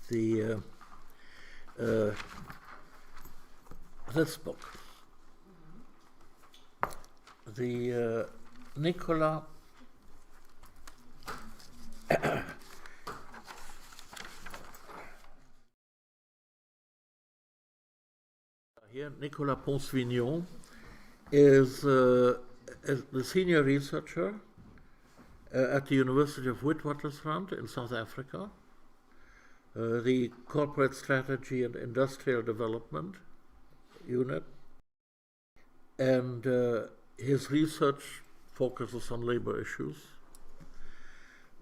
the this book, the Nicolas here, Nicolas Pons-Vignon is the senior researcher at the University of Witwatersrand in South Africa, the Corporate Strategy and Industrial Development Unit, and his research focuses on labor issues.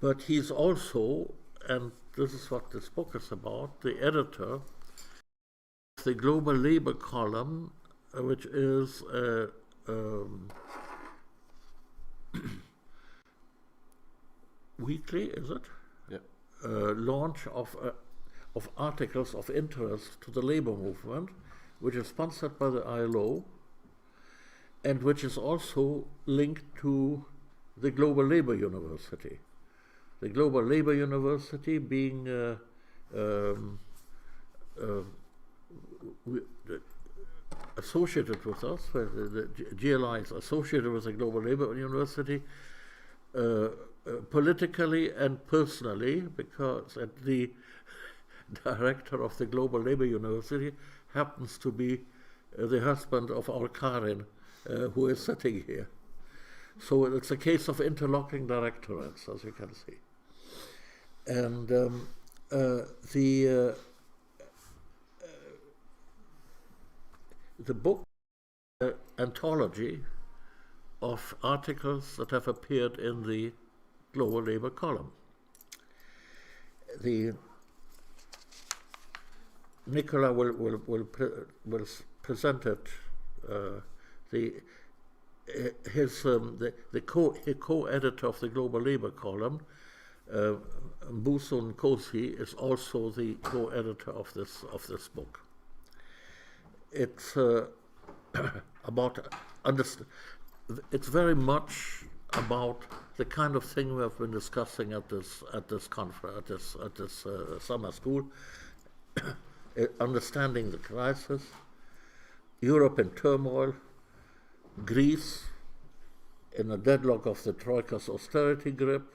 But he's also, and this is what this book is about, the editor of the Global Labor column, which is a weekly, is it? Yeah. Launch of articles of interest to the labor movement, which is sponsored by the ILO, and which is also linked to the Global Labor University. The Global Labor University being associated with us, where the GLI is associated with the Global Labor University, politically and personally, because the director of the Global Labor University happens to be the husband of our Karin, who is sitting here. So it's a case of interlocking directorates, as you can see. And the book anthology of articles that have appeared in the Global Labor column. Nicola will present it. The co-editor of the Global Labor column, Mbuso Nkosi, is also the co-editor of this book. It's about it's very much about the kind of thing we have been discussing at this conference, at this summer school. Understanding the crisis, Europe in turmoil, Greece in a deadlock of the Troika's austerity grip,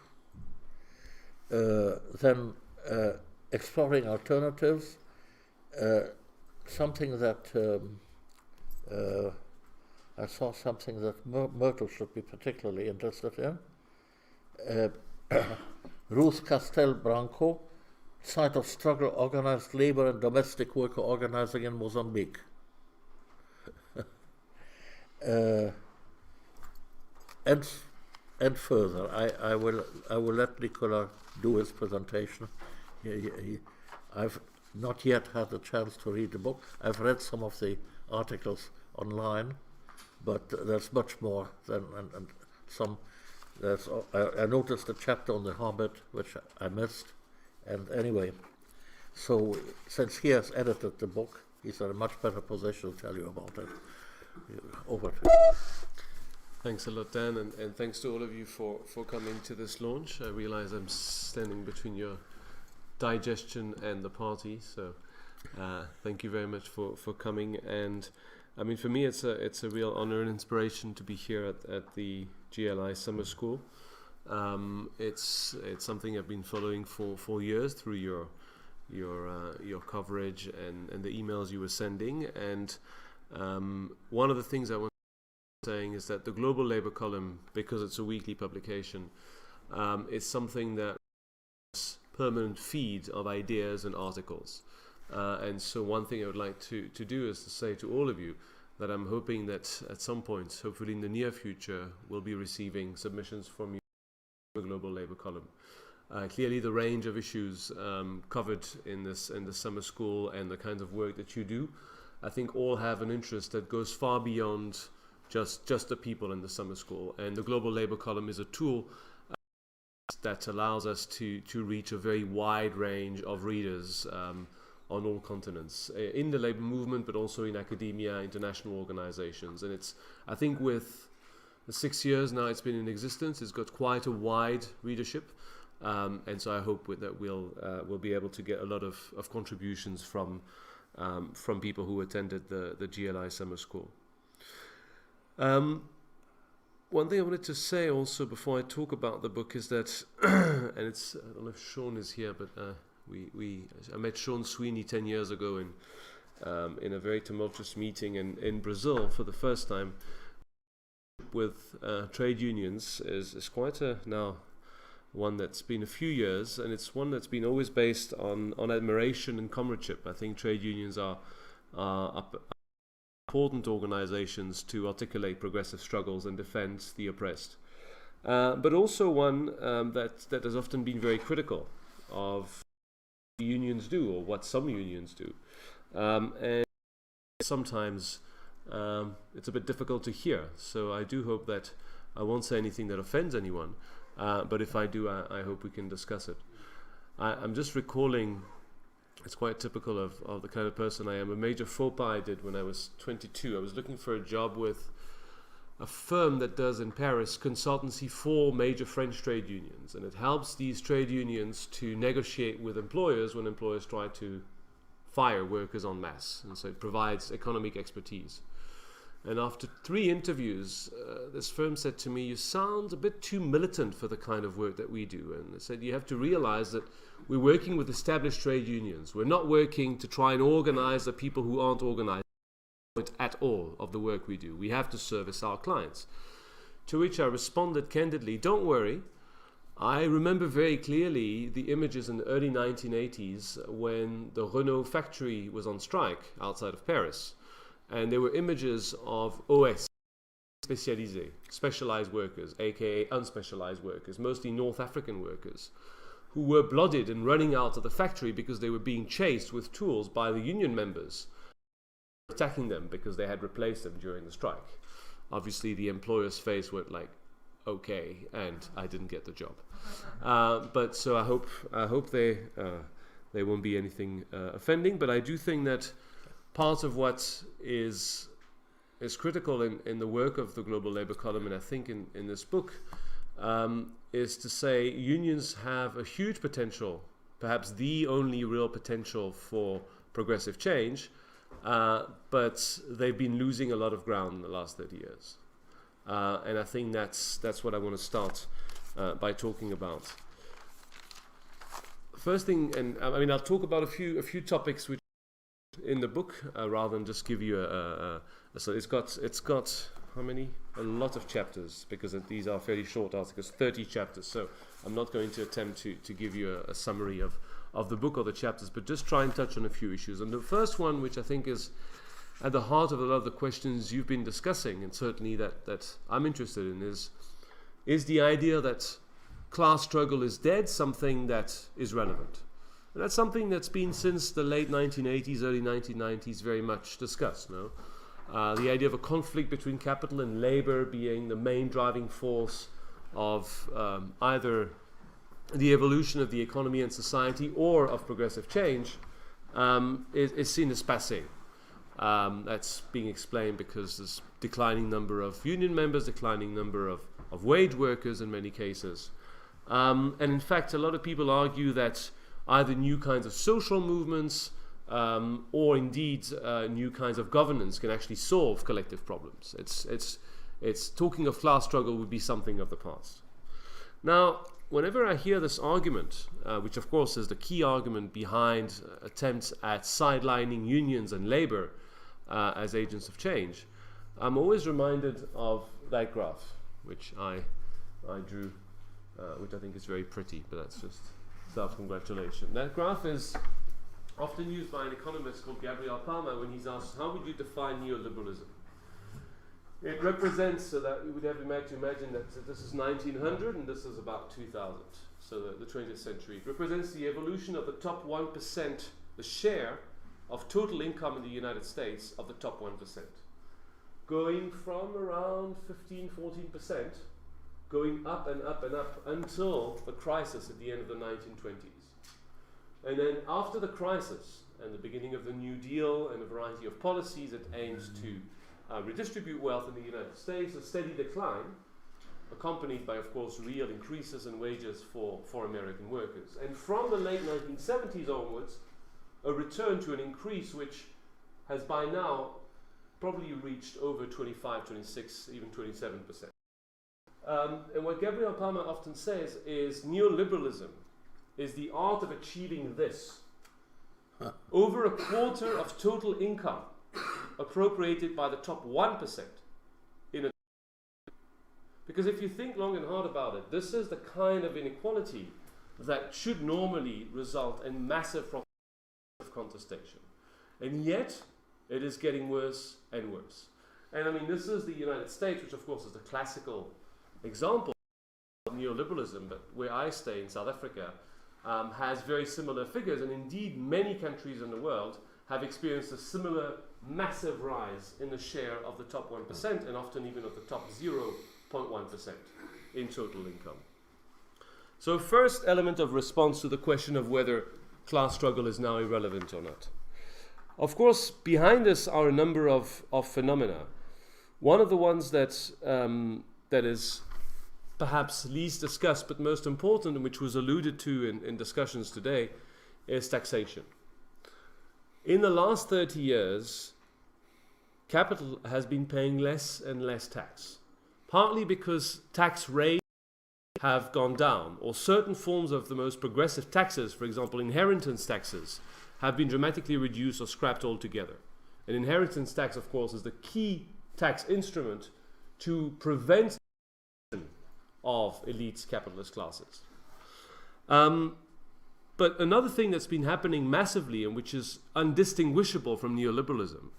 then exploring alternatives, something that I saw something that Myrtle should be particularly interested in. Ruth Castel-Branco, Site of Struggle, Organized Labor and Domestic Worker Organizing in Mozambique. And further, I will let Nicola do his presentation. I've not yet had the chance to read the book. I've read some of the articles online, but there's much more than and some. I noticed a chapter on The Hobbit which I missed, and anyway, so since he has edited the book, he's in a much better position to tell you about it. Over to you. Thanks a lot, Dan, and thanks to all of you for coming to this launch. I realize I'm standing between your digestion and the party, so thank you very much for coming. And I mean, for me, it's a real honor and inspiration to be here at the GLI Summer School. It's something I've been following for years through your coverage and the emails you were sending. And one of the things I want saying is that the Global Labor column, because it's a weekly publication, is something that is permanent feed of ideas and articles. And so one thing I would like to do is to say to all of you that I'm hoping that at some point, hopefully in the near future, we'll be receiving submissions from you for the Global Labor column. Clearly the range of issues covered in the summer school and the kinds of work that you do, I think all have an interest that goes far beyond just the people in the summer school. And the Global Labor column is a tool that allows us to reach a very wide range of readers on all continents, in the labor movement, but also in academia, international organizations. And it's, I think with the 6 years now it's been in existence, it's got quite a wide readership. And so I hope that we'll be able to get a lot of contributions from people who attended the GLI summer school. One thing I wanted to say also before I talk about the book is that, and it's, I don't know if Sean is here, but I met Sean Sweeney 10 years ago in a very tumultuous meeting in Brazil for the first time. With trade unions is quite now one that's been a few years, and it's one that's been always based on admiration and comradeship. I think trade unions are important organizations to articulate progressive struggles and defend the oppressed, but also one that has often been very critical of what unions do, or what some unions do, and sometimes it's a bit difficult to hear. So I do hope that I won't say anything that offends anyone, but if I do, I hope we can discuss it. I'm just recalling, it's quite typical of the kind of person I am, a major faux pas I did when I was 22. I was looking for a job with a firm that does in Paris consultancy for major French trade unions, and it helps these trade unions to negotiate with employers when employers try to fire workers en masse, and so it provides economic expertise. And after 3 interviews, this firm said to me, "You sound a bit too militant for the kind of work that we do." And they said, "You have to realize that we're working with established trade unions. We're not working to try and organize the people who aren't organized at all of the work we do. We have to service our clients." To which I responded candidly, "Don't worry. I remember very clearly the images in the early 1980s when the Renault factory was on strike outside of Paris. And there were images of OS, specialized workers, aka unspecialized workers, mostly North African workers, who were blooded and running out of the factory because they were being chased with tools by the union members, attacking them because they had replaced them during the strike. Obviously, the employer's face went like, okay, and I didn't get the job. But so I hope they won't be anything offending. But I do think that part of what is critical in the work of the global labor column, and I think in this book, is to say unions have a huge potential, perhaps the only real potential for progressive change, but they've been losing a lot of ground in the last 30 years. And I think that's what I want to start by talking about. First thing, and I mean, I'll talk about a few topics which in the book, rather than just give you so it's got how many? A lot of chapters, because these are fairly short articles, 30 chapters. So I'm not going to attempt to give you a summary of the book or the chapters, but just try and touch on a few issues. And the first one, which I think is at the heart of a lot of the questions you've been discussing, and certainly that I'm interested in, is the idea that class struggle is dead, something that is relevant. And that's something that's been since the late 1980s, early 1990s very much discussed. No? The idea of a conflict between capital and labor being the main driving force of either the evolution of the economy and society or of progressive change is seen as passé. That's being explained because there's declining number of union members, declining number of wage workers in many cases. And in fact, a lot of people argue that either new kinds of social movements or indeed new kinds of governance can actually solve collective problems. It's talking of class struggle would be something of the past. Now, whenever I hear this argument, which of course is the key argument behind attempts at sidelining unions and labor as agents of change, I'm always reminded of that graph, which I drew, which I think is very pretty, but that's just self-congratulation. That graph is often used by an economist called Gabriel Palma when he's asked, how would you define neoliberalism? It represents, so that we would have to imagine that this is 1900 and this is about 2000, so the 20th century. It represents the evolution of the top 1%, the share of total income in the United States of the top 1%, going from around 15-14%, going up and up and up until the crisis at the end of the 1920s. And then after the crisis and the beginning of the New Deal and a variety of policies that aims to redistribute wealth in the United States, a steady decline, accompanied by, of course, real increases in wages for American workers. And from the late 1970s onwards, a return to an increase which has by now probably reached over 25, 26, even 27%. And what Gabriel Palmer often says is neoliberalism is the art of achieving this. Over a quarter of total income appropriated by the top 1% in a. Because if you think long and hard about it, this is the kind of inequality that should normally result in massive contestation. And yet, it is getting worse and worse. And I mean, this is the United States, which of course is the classical example of neoliberalism, but where I stay in South Africa, has very similar figures, and indeed many countries in the world have experienced a similar massive rise in the share of the top 1% and often even of the top 0.1% in total income. So first element of response to the question of whether class struggle is now irrelevant or not. Of course, behind this are a number of phenomena. One of the ones that is perhaps least discussed but most important, and which was alluded to in discussions today, is taxation. In the last 30 years, capital has been paying less and less tax, partly because tax rates have gone down, or certain forms of the most progressive taxes, for example inheritance taxes, have been dramatically reduced or scrapped altogether. An inheritance tax, of course, is the key tax instrument to prevent of elite capitalist classes. But another thing that's been happening massively and which is undistinguishable from neoliberalism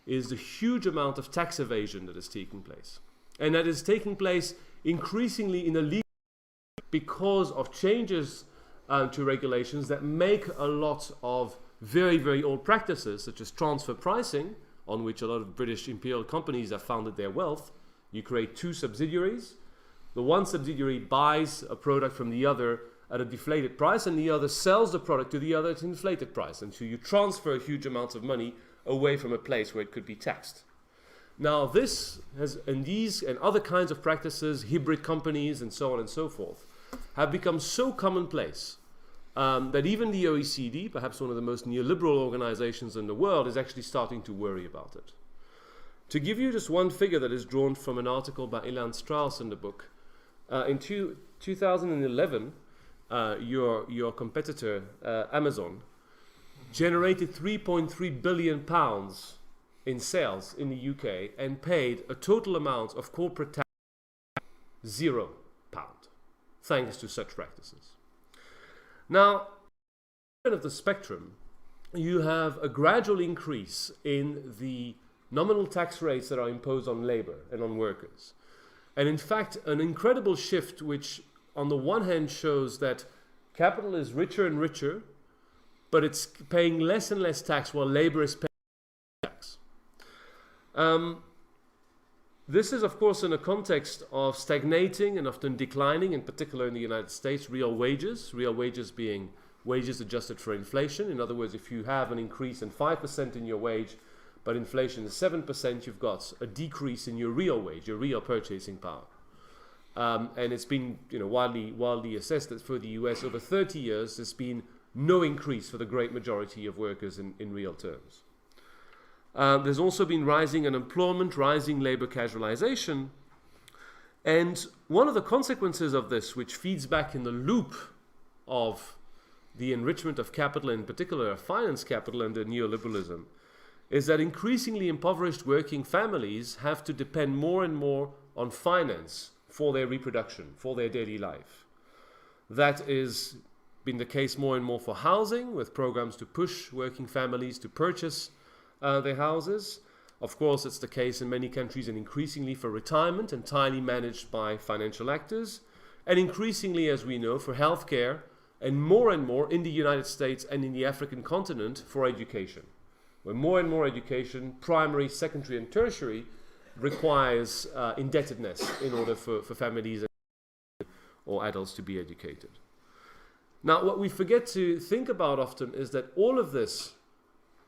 is the huge amount of tax evasion that is taking place. And that is taking place increasingly in a legal because of changes to regulations that make a lot of very, very old practices, such as transfer pricing, on which a lot of British imperial companies have founded their wealth. You create two subsidiaries. The one subsidiary buys a product from the other at a deflated price, and the other sells the product to the other at an inflated price. And so you transfer huge amounts of money away from a place where it could be taxed. Now this has, and these and other kinds of practices, hybrid companies and so on and so forth, have become so commonplace that even the OECD, perhaps one of the most neoliberal organizations in the world, is actually starting to worry about it. To give you just one figure that is drawn from an article by Ilan Strauss in the book, in 2011, your competitor, Amazon, generated 3.3 billion pounds in sales in the UK and paid a total amount of corporate tax £0, thanks to such practices. Now, at the spectrum, you have a gradual increase in the nominal tax rates that are imposed on labor and on workers. And in fact, an incredible shift which on the one hand shows that capital is richer and richer, but it's paying less and less tax while labor is paying tax. This is, of course, in a context of stagnating and often declining, in particular in the United States, real wages being wages adjusted for inflation. In other words, if you have an increase in 5% in your wage, but inflation is 7%, you've got a decrease in your real wage, your real purchasing power. And it's been widely assessed that for the US over 30 years, there's been no increase for the great majority of workers in real terms. There's also been rising unemployment, rising labor casualization. And one of the consequences of this, which feeds back in the loop of the enrichment of capital, in particular finance capital under neoliberalism, is that increasingly impoverished working families have to depend more and more on finance for their reproduction, for their daily life. That has been the case more and more for housing, with programs to push working families to purchase their houses. Of course, it's the case in many countries and increasingly for retirement, entirely managed by financial actors, and increasingly, as we know, for healthcare, and more in the United States and in the African continent for education, where more and more education, primary, secondary, and tertiary, requires indebtedness in order for families or adults to be educated. Now, what we forget to think about often is that all of this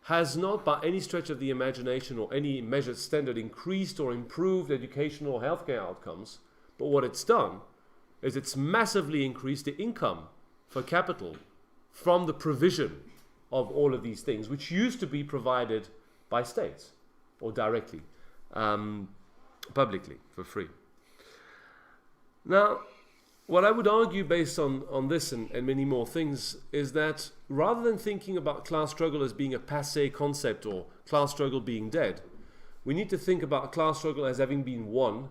has not by any stretch of the imagination or any measured standard increased or improved educational or healthcare outcomes, But what it's done is it's massively increased the income for capital from the provision of all of these things, which used to be provided by states or directly, publicly, for free. Now, what I would argue based on this and many more things is that rather than thinking about class struggle as being a passé concept or class struggle being dead, we need to think about class struggle as having been won.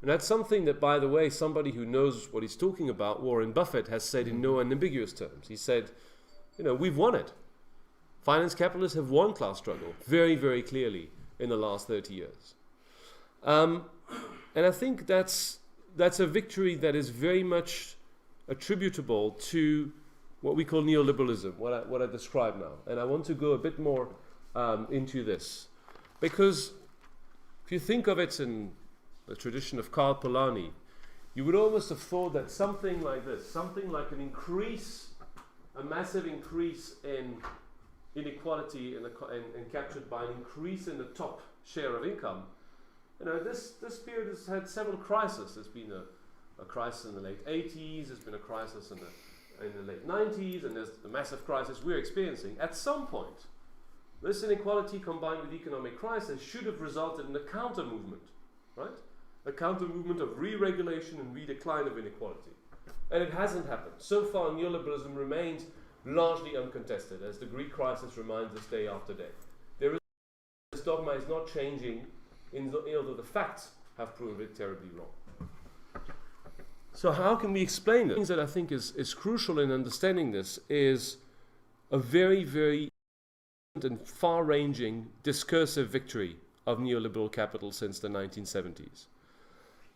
And that's something that, by the way, somebody who knows what he's talking about, Warren Buffett, has said in no unambiguous terms. He said, we've won it. Finance capitalists have won class struggle very, very clearly in the last 30 years. And I think that's a victory that is very much attributable to what we call neoliberalism, what I describe now. And I want to go a bit more into this. Because if you think of it in the tradition of Karl Polanyi, you would almost have thought that something like this, something like a massive increase in inequality and captured by an increase in the top share of income. This period has had several crises. There's been a crisis in the late 80s, there's been a crisis in the late 90s, and there's the massive crisis we're experiencing. At some point, this inequality combined with economic crisis should have resulted in a counter-movement, right? A counter-movement of re-regulation and re-decline of inequality. And it hasn't happened. So far, neoliberalism remains largely uncontested, as the Greek crisis reminds us day after day. This dogma is not changing, although the facts have proven it terribly wrong. So how can we explain it? Things that I think is crucial in understanding this is a very, very and far-ranging discursive victory of neoliberal capital since the 1970s.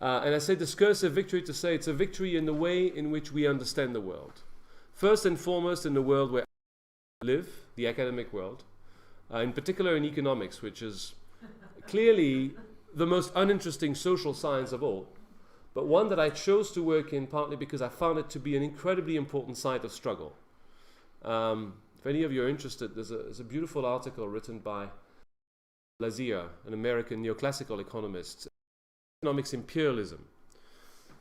And I say discursive victory to say it's a victory in the way in which we understand the world. First and foremost in the world where we live, the academic world, in particular in economics, which is clearly the most uninteresting social science of all, but one that I chose to work in partly because I found it to be an incredibly important site of struggle. If any of you are interested, there's a beautiful article written by Lazire, an American neoclassical economist, economics imperialism.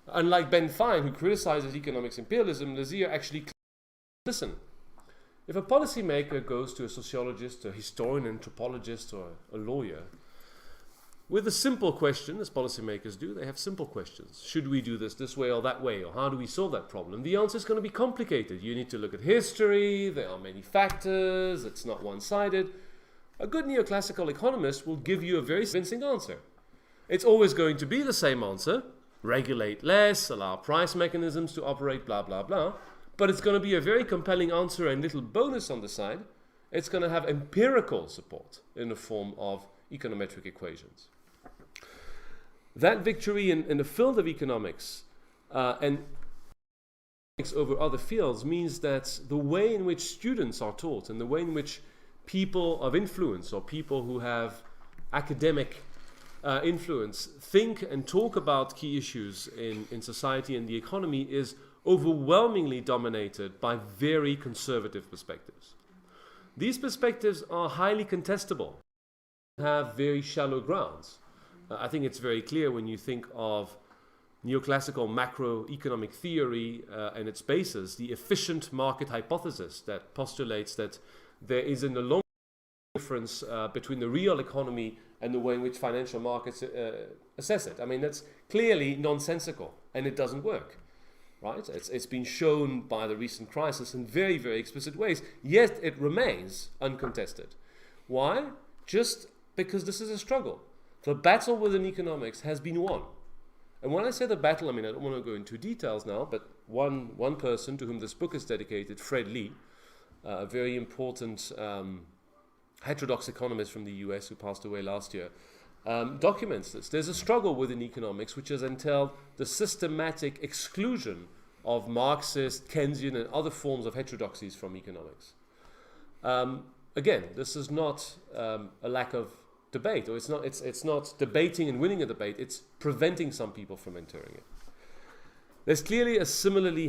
Unlike Ben Fine, who criticizes economics imperialism, Lazire actually listen, if a policymaker goes to a sociologist, a historian, an anthropologist, or a lawyer, with a simple question, as policymakers do, they have simple questions. Should we do this way or that way? Or how do we solve that problem? The answer is going to be complicated. You need to look at history, there are many factors, it's not one-sided. A good neoclassical economist will give you a very convincing answer. It's always going to be the same answer, regulate less, allow price mechanisms to operate, blah, blah, blah. But it's going to be a very compelling answer and little bonus on the side. It's going to have empirical support in the form of econometric equations. That victory in the field of economics and over other fields means that the way in which students are taught and the way in which people of influence or people who have academic influence think and talk about key issues in society and the economy is overwhelmingly dominated by very conservative perspectives. These perspectives are highly contestable, have very shallow grounds. I think it's very clear when you think of neoclassical macroeconomic theory and its basis, the efficient market hypothesis that postulates that there is in the long difference between the real economy and the way in which financial markets assess it. I mean, that's clearly nonsensical and it doesn't work, right? It's been shown by the recent crisis in very, very explicit ways, yet it remains uncontested. Why? Just because this is a struggle. The battle within economics has been won. And when I say the battle, I mean, I don't want to go into details now, but one person to whom this book is dedicated, Fred Lee, a very important heterodox economist from the US who passed away last year, documents this. There's a struggle within economics which has entailed the systematic exclusion of Marxist, Keynesian, and other forms of heterodoxies from economics. Again, this is not a lack of debate, or it's not debating and winning a debate, it's preventing some people from entering it. There's clearly a similarly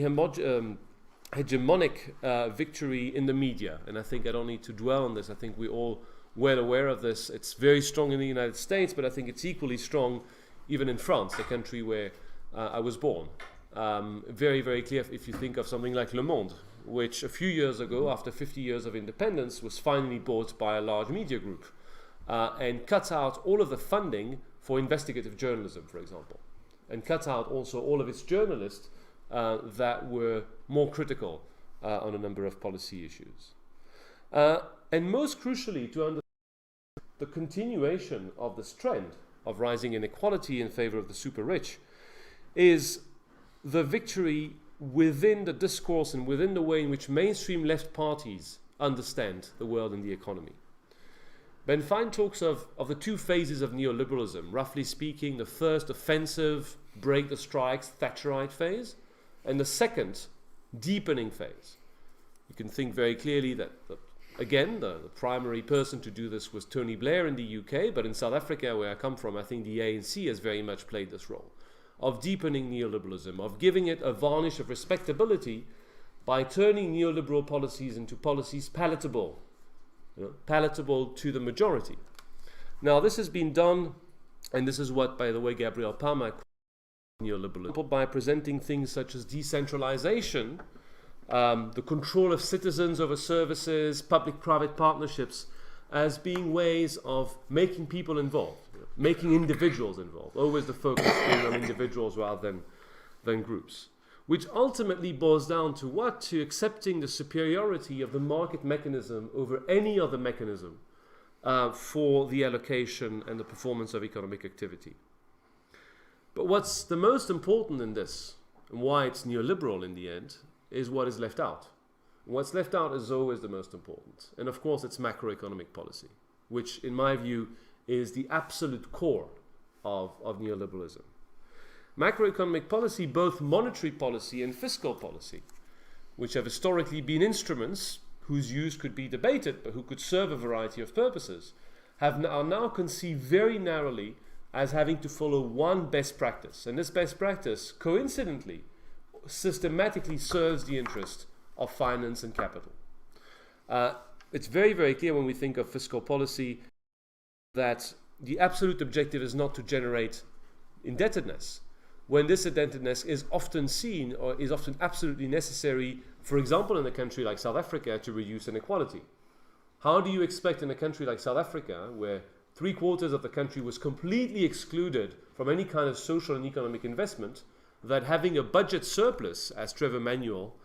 hegemonic victory in the media, and I think I don't need to dwell on this. I think we're all well aware of this. It's very strong in the United States, but I think it's equally strong even in France, the country where I was born. Very, very clear if you think of something like Le Monde, which a few years ago, after 50 years of independence, was finally bought by a large media group and cut out all of the funding for investigative journalism, for example, and cut out also all of its journalists that were more critical on a number of policy issues. And most crucially, to understand the continuation of this trend of rising inequality in favor of the super rich is the victory within the discourse and within the way in which mainstream left parties understand the world and the economy. Ben Fine talks of the two phases of neoliberalism, roughly speaking, the first offensive, break the strikes, Thatcherite phase, and the second, deepening phase. You can think very clearly that, again, the primary person to do this was Tony Blair in the UK, but in South Africa, where I come from, I think the ANC has very much played this role of deepening neoliberalism, of giving it a varnish of respectability by turning neoliberal policies into policies palatable, palatable to the majority. Now, this has been done, and this is what, by the way, Gabriel Palma called neoliberalism, by presenting things such as decentralization, the control of citizens over services, public-private partnerships, as being ways of making people involved, making individuals involved, always the focus being on individuals rather than groups, which ultimately boils down to what? To accepting the superiority of the market mechanism over any other mechanism for the allocation and the performance of economic activity. But what's the most important in this, and why it's neoliberal in the end, is what is left out. What's left out is always the most important. And of course, it's macroeconomic policy, which in my view is the absolute core of neoliberalism. Macroeconomic policy, both monetary policy and fiscal policy, which have historically been instruments whose use could be debated, but who could serve a variety of purposes, are now conceived very narrowly as having to follow one best practice. And this best practice, coincidentally, systematically serves the interest of finance and capital. It's very, very clear when we think of fiscal policy that the absolute objective is not to generate indebtedness, when this indebtedness is often seen or is often absolutely necessary, for example, in a country like South Africa, to reduce inequality. How do you expect in a country like South Africa, where 3/4 of the country was completely excluded from any kind of social and economic investment, that having a budget surplus, as Trevor Manuel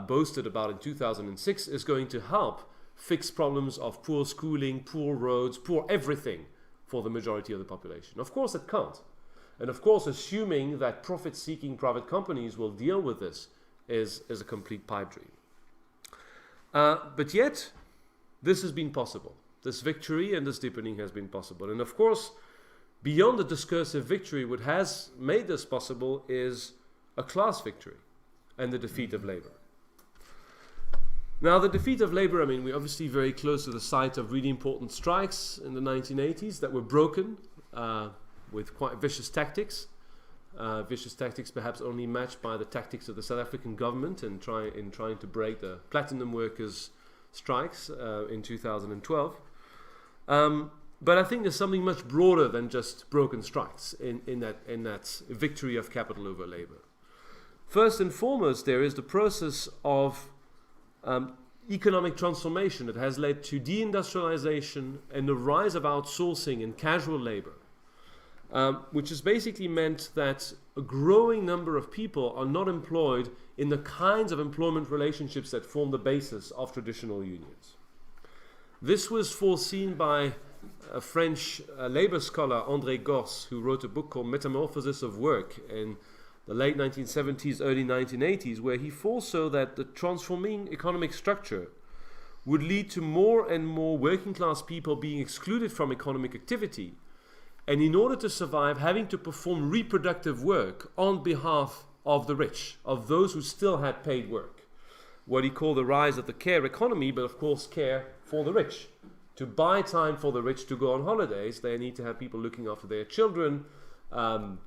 boasted about in 2006, is going to help fix problems of poor schooling, poor roads, poor everything for the majority of the population? Of course it can't. And of course, assuming that profit-seeking private companies will deal with this is a complete pipe dream. But yet, this has been possible. This victory and this deepening has been possible. And of course, beyond the discursive victory, what has made this possible is a class victory and the defeat of labor. Now, the defeat of labor, I mean, we're obviously very close to the site of really important strikes in the 1980s that were broken with quite vicious tactics. Vicious tactics perhaps only matched by the tactics of the South African government in trying to break the platinum workers' strikes in 2012. But I think there's something much broader than just broken strikes in that victory of capital over labor. First and foremost, there is the process of economic transformation that has led to deindustrialization and the rise of outsourcing and casual labor, which has basically meant that a growing number of people are not employed in the kinds of employment relationships that form the basis of traditional unions. This was foreseen by a French labor scholar, André Gorce, who wrote a book called Metamorphosis of Work in the late 1970s, early 1980s, where he foresaw that the transforming economic structure would lead to more and more working class people being excluded from economic activity, and in order to survive, having to perform reproductive work on behalf of the rich, of those who still had paid work. What he called the rise of the care economy, but of course care for the rich. To buy time for the rich to go on holidays, they need to have people looking after their children,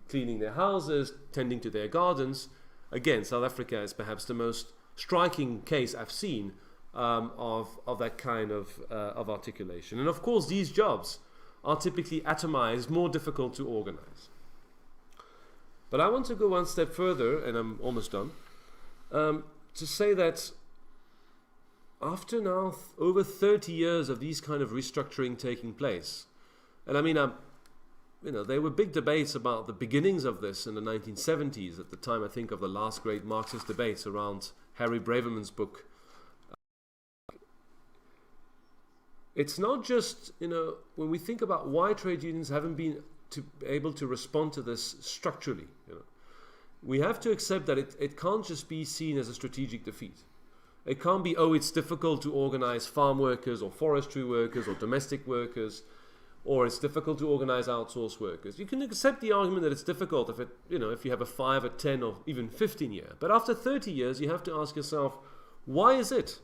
cleaning their houses, tending to their gardens. Again, South Africa is perhaps the most striking case I've seen of that kind of articulation. And of course, these jobs are typically atomized, more difficult to organize. But I want to go one step further, and I'm almost done, to say that after now over 30 years of these kind of restructuring taking place, and I mean, there were big debates about the beginnings of this in the 1970s, at the time I think of the last great Marxist debates around Harry Braverman's book. It's not just, when we think about why trade unions haven't been able to respond to this structurally, we have to accept that it can't just be seen as a strategic defeat. It can't be, it's difficult to organize farm workers or forestry workers or domestic workers, or it's difficult to organize outsourced workers. You can accept the argument that it's difficult if you have a 5 or 10 or even 15 year. But after 30 years, you have to ask yourself, why is it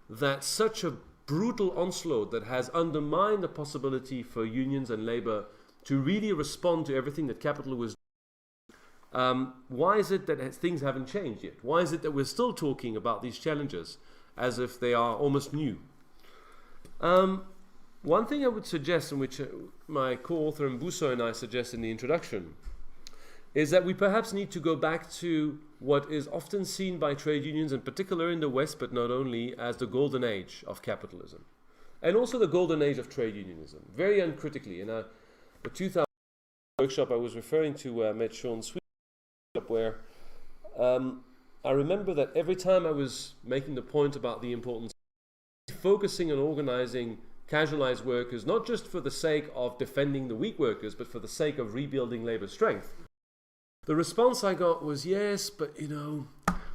that such a brutal onslaught that has undermined the possibility for unions and labor to really respond to everything that capital was doing, why is it that things haven't changed yet? Why is it that we're still talking about these challenges as if they are almost new? One thing I would suggest, and which my co-author Mbuso and I suggest in the introduction, is that we perhaps need to go back to what is often seen by trade unions, in particular in the West, but not only, as the golden age of capitalism. And also the golden age of trade unionism, very uncritically. In the 2000 workshop I was referring to, met Sean Sweet, where I remember that every time I was making the point about the importance of focusing on organizing casualized workers, not just for the sake of defending the weak workers, but for the sake of rebuilding labor strength, the response I got was, yes, but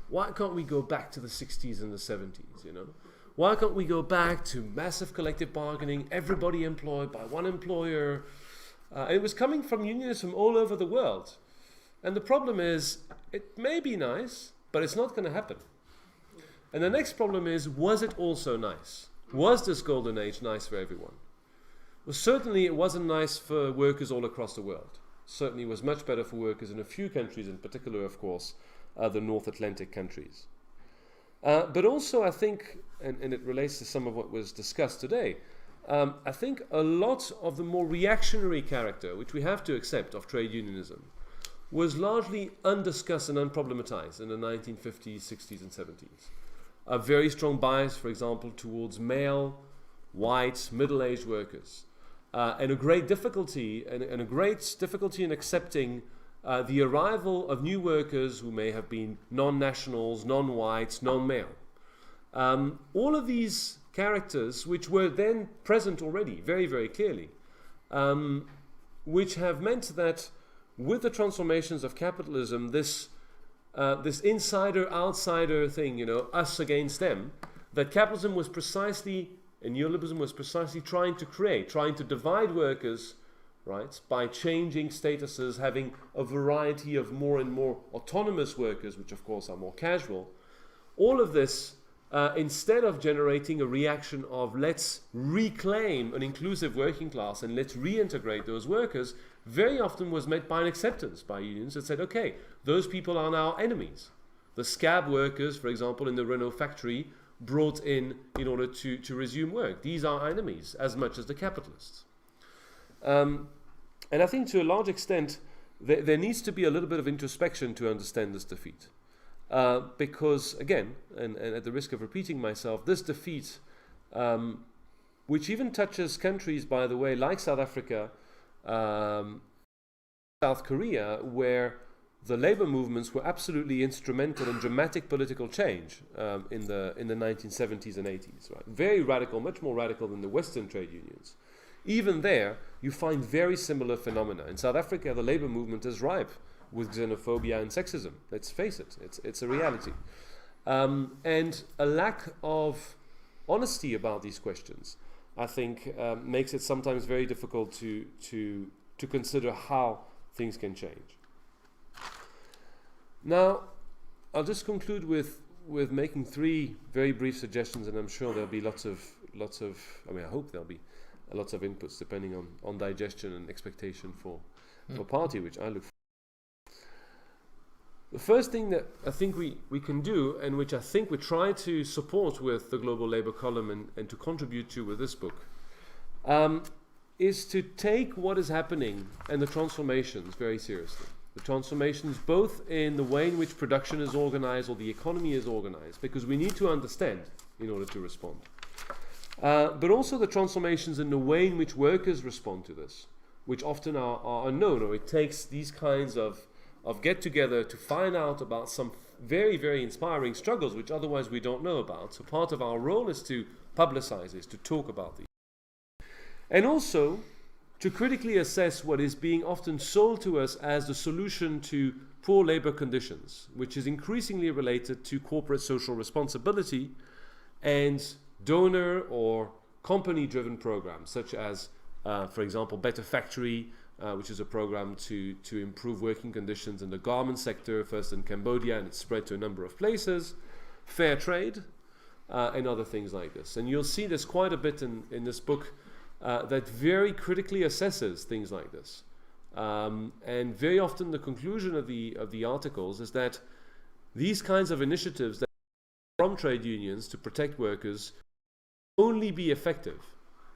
why can't we go back to the 60s and the 70s, Why can't we go back to massive collective bargaining, everybody employed by one employer? And it was coming from unionists from all over the world. And the problem is, it may be nice, but it's not going to happen. And the next problem is, was it also nice? Was this golden age nice for everyone? Well, certainly it wasn't nice for workers all across the world. Certainly it was much better for workers in a few countries, in particular, of course, the North Atlantic countries. But also I think, and it relates to some of what was discussed today, I think a lot of the more reactionary character, which we have to accept, of trade unionism, was largely undiscussed and unproblematized in the 1950s, 60s and 70s. A very strong bias, for example, towards male, white, middle-aged workers. And a great difficulty in accepting the arrival of new workers who may have been non-nationals, non-whites, non-male. All of these characters, which were then present already very, very clearly, which have meant that with the transformations of capitalism, this insider-outsider thing, us against them, that capitalism was precisely, and neoliberalism was precisely trying to divide workers, right, by changing statuses, having a variety of more and more autonomous workers, which of course are more casual. All of this, instead of generating a reaction of let's reclaim an inclusive working class and let's reintegrate those workers, very often was met by an acceptance by unions that said, okay, those people are now enemies. The scab workers, for example, in the Renault factory, brought in order to resume work. These are enemies as much as the capitalists. And I think to a large extent, there needs to be a little bit of introspection to understand this defeat. Because, again, and at the risk of repeating myself, this defeat, which even touches countries, by the way, like South Africa, South Korea, where the labor movements were absolutely instrumental in dramatic political change in the 1970s and 80s. Right? Very radical, much more radical than the Western trade unions. Even there, you find very similar phenomena. In South Africa, the labor movement is ripe with xenophobia and sexism. Let's face it, it's a reality. And a lack of honesty about these questions, I think, makes it sometimes very difficult to consider how things can change. Now, I'll just conclude with making 3 very brief suggestions, and I'm sure there'll be lots of, I hope there'll be lots of inputs depending on digestion and expectation for party, which I look for. The first thing that I think we can do, and which I think we try to support with the Global Labour column and to contribute to with this book, is to take what is happening and the transformations very seriously. The transformations both in the way in which production is organized or the economy is organized, because we need to understand in order to respond. But also the transformations in the way in which workers respond to this, which often are unknown, or it takes these kinds of get-together to find out about some very, very inspiring struggles which otherwise we don't know about. So part of our role is to publicize this, to talk about these. And also to critically assess what is being often sold to us as the solution to poor labor conditions, which is increasingly related to corporate social responsibility and donor or company-driven programs, such as, for example, Better Factory, which is a program to improve working conditions in the garment sector, first in Cambodia, and it's spread to a number of places, fair trade, and other things like this. And you'll see this quite a bit in this book that very critically assesses things like this. And very often the conclusion of the articles is that these kinds of initiatives that from trade unions to protect workers only be effective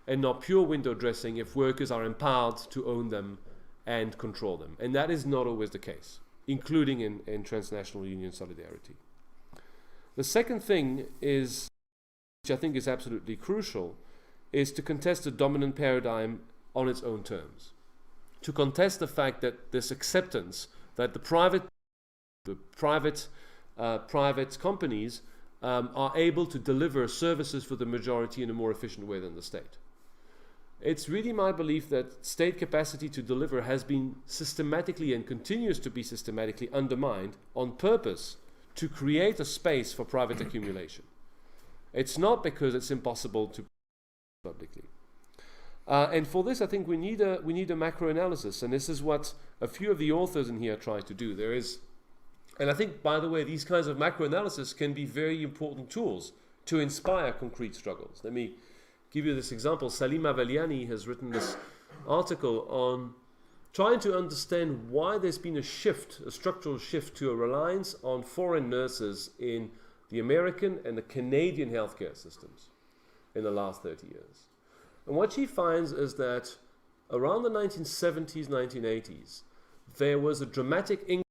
and not pure window dressing if workers are empowered to own them and control them. And that is not always the case, including in transnational union solidarity. The second thing is, which I think is absolutely crucial, is to contest the dominant paradigm on its own terms. To contest the fact that this acceptance that the private companies are able to deliver services for the majority in a more efficient way than the state. It's really my belief that state capacity to deliver has been systematically and continues to be systematically undermined on purpose to create a space for private accumulation. It's not because it's impossible to publicly. And for this, I think we need a macro analysis, and this is what a few of the authors in here try to do. And I think, by the way, these kinds of macro analysis can be very important tools to inspire concrete struggles. Let me give you this example. Salima Valiani has written this article on trying to understand why there's been a structural shift to a reliance on foreign nurses in the American and the Canadian healthcare systems in the last 30 years. And what she finds is that around the 1970s, 1980s, there was a dramatic increase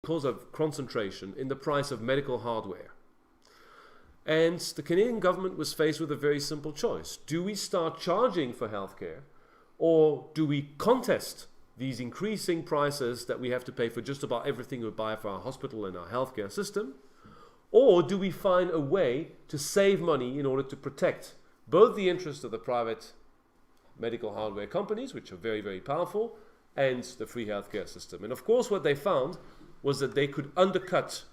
because of concentration in the price of medical hardware. And the Canadian government was faced with a very simple choice. Do we start charging for healthcare, or do we contest these increasing prices that we have to pay for just about everything we buy for our hospital and our healthcare system? Or do we find a way to save money in order to protect both the interests of the private medical hardware companies, which are very, very powerful, and the free healthcare system? And of course, what they found was that they could undercut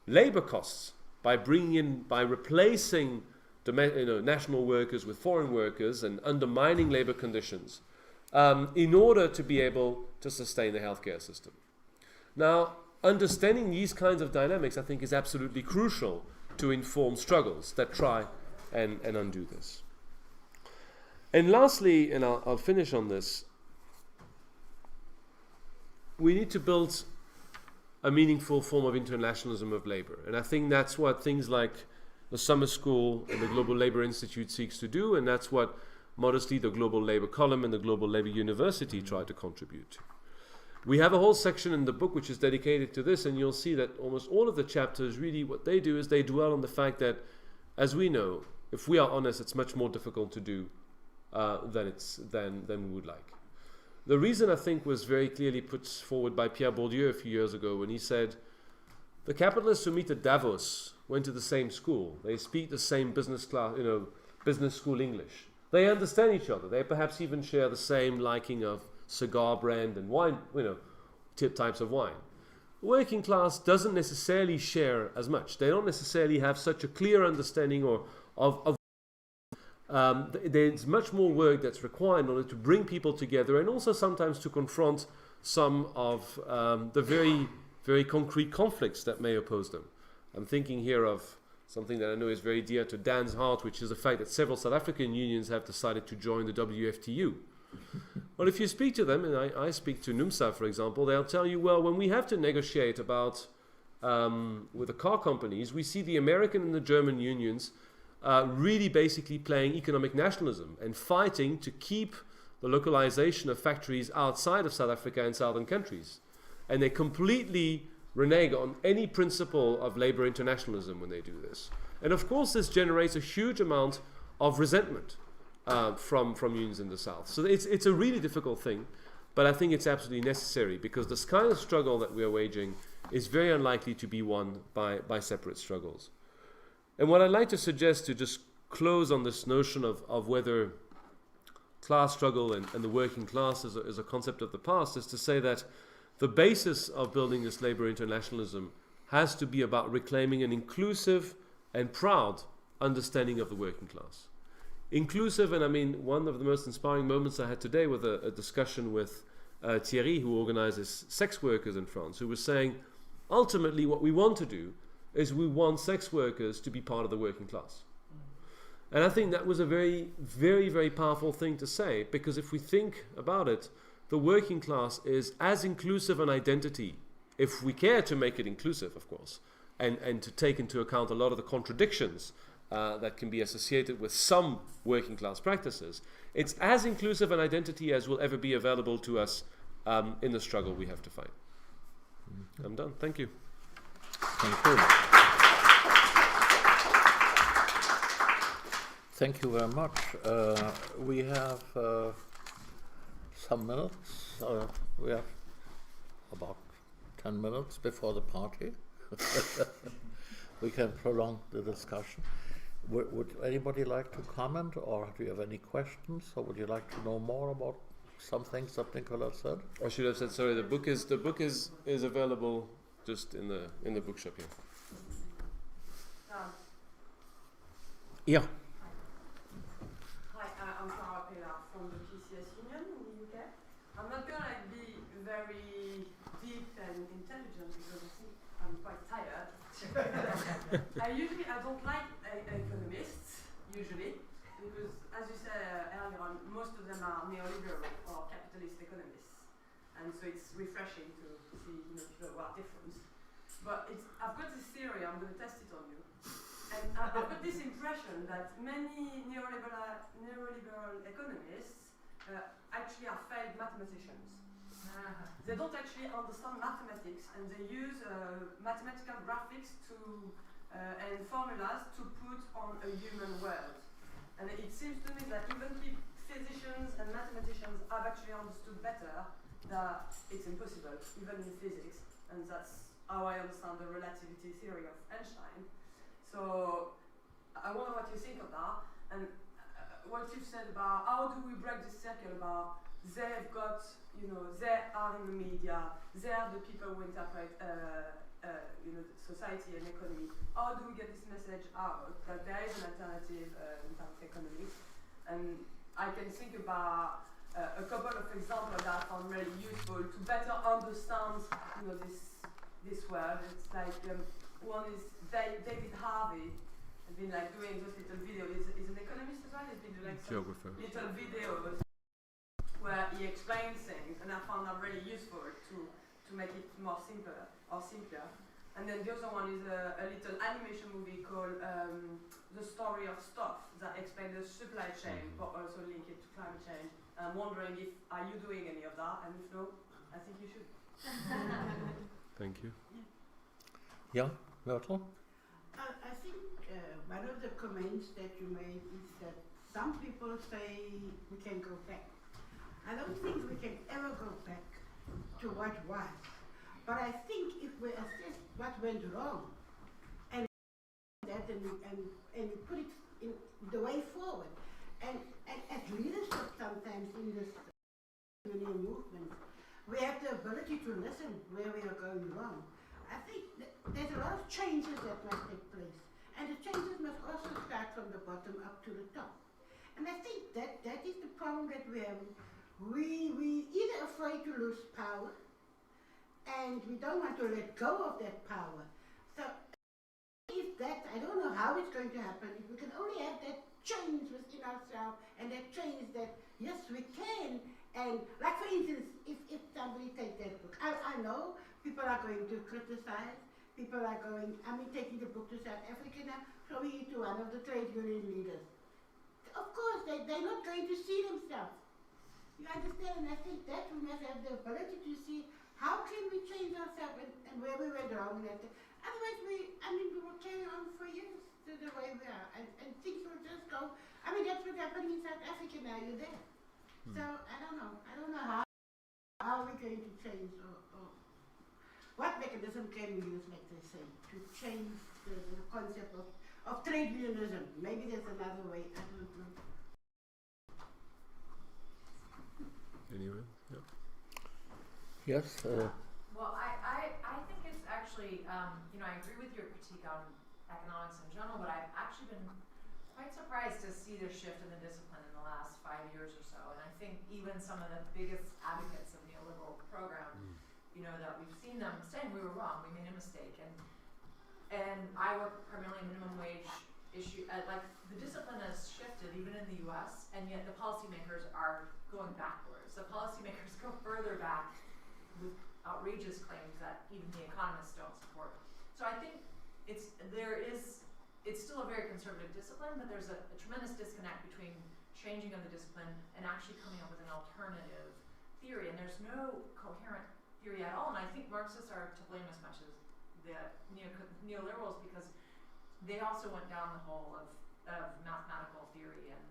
labor costs by replacing national workers with foreign workers and undermining labor conditions in order to be able to sustain the healthcare system. Now, understanding these kinds of dynamics, I think, is absolutely crucial to inform struggles that try and undo this. And lastly, and I'll finish on this, we need to build a meaningful form of internationalism of labor. And I think that's what things like the Summer School and the Global Labor Institute seeks to do, and that's what modestly the Global Labor Column and the Global Labor University try to contribute to. We have a whole section in the book which is dedicated to this, and you'll see that almost all of the chapters, really what they do is they dwell on the fact that, as we know, if we are honest, it's much more difficult to do than we would like. The reason, I think, was very clearly put forward by Pierre Bourdieu a few years ago when he said, the capitalists who meet at Davos went to the same school. They speak the same business school English. They understand each other. They perhaps even share the same liking of cigar brand and wine, types of wine. The working class doesn't necessarily share as much. They don't necessarily have such a clear understanding of there's much more work that's required in order to bring people together, and also sometimes to confront some of the very, very concrete conflicts that may oppose them. I'm thinking here of something that I know is very dear to Dan's heart, which is the fact that several South African unions have decided to join the WFTU. Well, if you speak to them, and I speak to NUMSA, for example, they'll tell you, well, when we have to negotiate about with the car companies, we see the American and the German unions really basically playing economic nationalism and fighting to keep the localization of factories outside of South Africa and southern countries. and they completely renege on any principle of labor internationalism when they do this. And of course, this generates a huge amount of resentment from unions in the South. So it's a really difficult thing, but I think it's absolutely necessary, because this kind of struggle that we are waging is very unlikely to be won by separate struggles. And what I'd like to suggest, to just close on this notion of whether class struggle and the working class is a concept of the past, is to say that the basis of building this labor internationalism has to be about reclaiming an inclusive and proud understanding of the working class. Inclusive, and I mean, one of the most inspiring moments I had today with a discussion with Thierry, who organizes sex workers in France, who was saying, ultimately what we want to do is we want sex workers to be part of the working class. And I think that was a very, very, very powerful thing to say, because if we think about it, the working class is as inclusive an identity, if we care to make it inclusive, of course, and to take into account a lot of the contradictions that can be associated with some working class practices. It's as inclusive an identity as will ever be available to us in the struggle we have to fight. I'm done. Thank you. Thank you. Thank you very much. We have some minutes. We have about 10 minutes before the party. We can prolong the discussion. Would anybody like to comment, or do you have any questions, or would you like to know more about some things that Nicolas said? I should have said, sorry, the book is available just in the bookshop here. Yeah. Hi, I'm from the PCS Union in the UK. I'm not gonna be very deep and intelligent because I think I'm quite tired. I don't like economists usually, because as you said earlier on, most of them are neoliberal or capitalist economists, and so it's refreshing to see people who are different. But I've got this theory. I'm going to test it on you. And I've got this impression that many neoliberal economists actually are failed mathematicians. They don't actually understand mathematics, and they use mathematical graphics and formulas to put on a human world. And it seems to me that even physicians and mathematicians have actually understood better that it's impossible, even in physics, and that's how I understand the relativity theory of Einstein. So I wonder what you think of that, and what you've said about how do we break this circle about they've got, they are in the media, they are the people who interpret society and economy. How do we get this message out that there is an alternative in terms of economics? And I can think about a couple of examples that I found really useful to better understand this world. It's like one is David Harvey has been doing those little videos. He's an economist as well. He's been doing some little videos where he explains things, and I found that really useful to make it more simpler. And then the other one is a little animation movie called The Story of Stuff that explains the supply chain, but also link it to climate change. I'm wondering are you doing any of that, and if no, I think you should. Thank you. Yeah, Myrtle? I think one of the comments that you made is that some people say we can go back. I don't think we can ever go back to what was. But I think if we assess what went wrong and that and put it in the way forward, and as leadership sometimes in this movement, we have the ability to listen where we are going wrong. I think there's a lot of changes that must take place, and the changes must also start from the bottom up to the top. And I think that is the problem that we have. We either afraid to lose power, and we don't want to let go of that power. So if that, I don't know how it's going to happen, if we can only have that change within ourselves, and that change that, yes, we can. And like for instance, if somebody takes that book, I know people are going to criticize, people are going, taking the book to South Africa now, throwing it to one of the trade union leaders. Of course, they're not going to see themselves. You understand? And I think that we must have the ability to see how can we change ourselves and where we went wrong? Otherwise, we will carry on for years to the way we are, and things will just go. I mean, that's what's happening in South Africa now. You're there. So I don't know how we're going to change or what mechanism can we use, like they say, to change the concept of trade unionism. Maybe there's another way. I don't know. Anyway, yeah. Yes. Well, I think it's actually, I agree with your critique on economics in general, but I've actually been quite surprised to see the shift in the discipline in the last 5 years or so. And I think even some of the biggest advocates of neoliberal program, that we've seen them saying we were wrong, we made a mistake. And I work primarily in minimum wage issue. Like the discipline has shifted even in the U.S., and yet the policymakers are going backwards. The policymakers go further back with outrageous claims that even the economists don't support. So I think it's still a very conservative discipline, but there's a tremendous disconnect between changing of the discipline and actually coming up with an alternative theory. And there's no coherent theory at all. And I think Marxists are to blame as much as the neoliberals, because they also went down the hole of mathematical theory and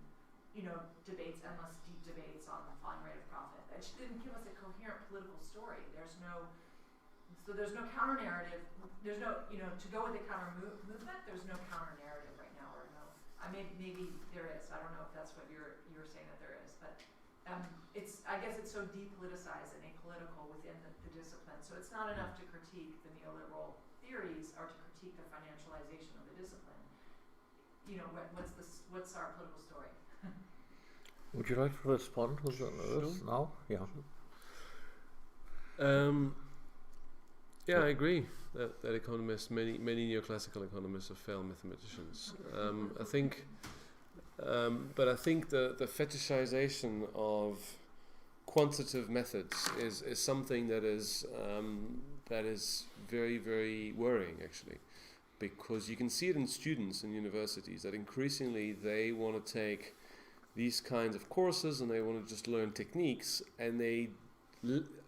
debates, endless deep debates on the falling rate of profit. It just didn't give us a coherent political story. There's no counter narrative. There's no, to go with the counter movement. There's no counter narrative right now, or no. Maybe there is. I don't know if that's what you're saying that there is, but I guess it's so depoliticized and apolitical within the discipline. So it's not enough to critique the neoliberal theories or to critique the financialization of the discipline. What's our political story? Would you like to respond to this now? Yeah. Yeah, I agree that economists, many neoclassical economists, are failed mathematicians. I think the fetishization of quantitative methods is something that is very, very worrying, actually, because you can see it in students in universities that increasingly they want to take these kinds of courses and they want to just learn techniques, and they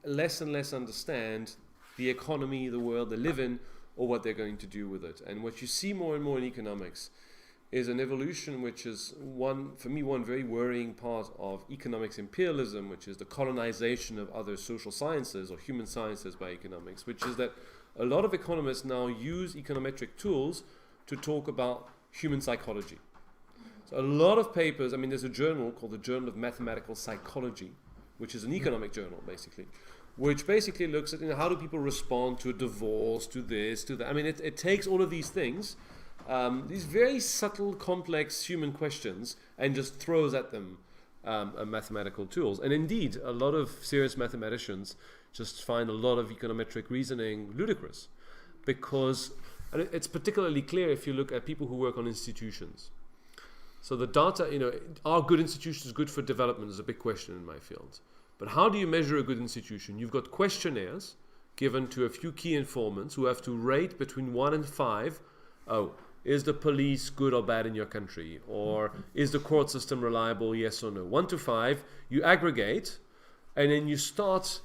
less and less understand the economy, the world they live in, or what they're going to do with it. And what you see more and more in economics is an evolution which is one very worrying part of economics imperialism, which is the colonization of other social sciences or human sciences by economics, which is that a lot of economists now use econometric tools to talk about human psychology. So a lot of papers, there's a journal called the Journal of Mathematical Psychology, which is an economic journal, basically, which basically looks at how do people respond to a divorce, to this, to that. It takes all of these things, these very subtle, complex human questions, and just throws at them mathematical tools. And indeed, a lot of serious mathematicians just find a lot of econometric reasoning ludicrous, because it's particularly clear if you look at people who work on institutions. So the data, are good institutions good for development is a big question in my field. But how do you measure a good institution? You've got questionnaires given to a few key informants who have to rate between 1 and 5. Is the police good or bad in your country? Or is the court system reliable, yes or no? 1 to 5, you aggregate, and then you start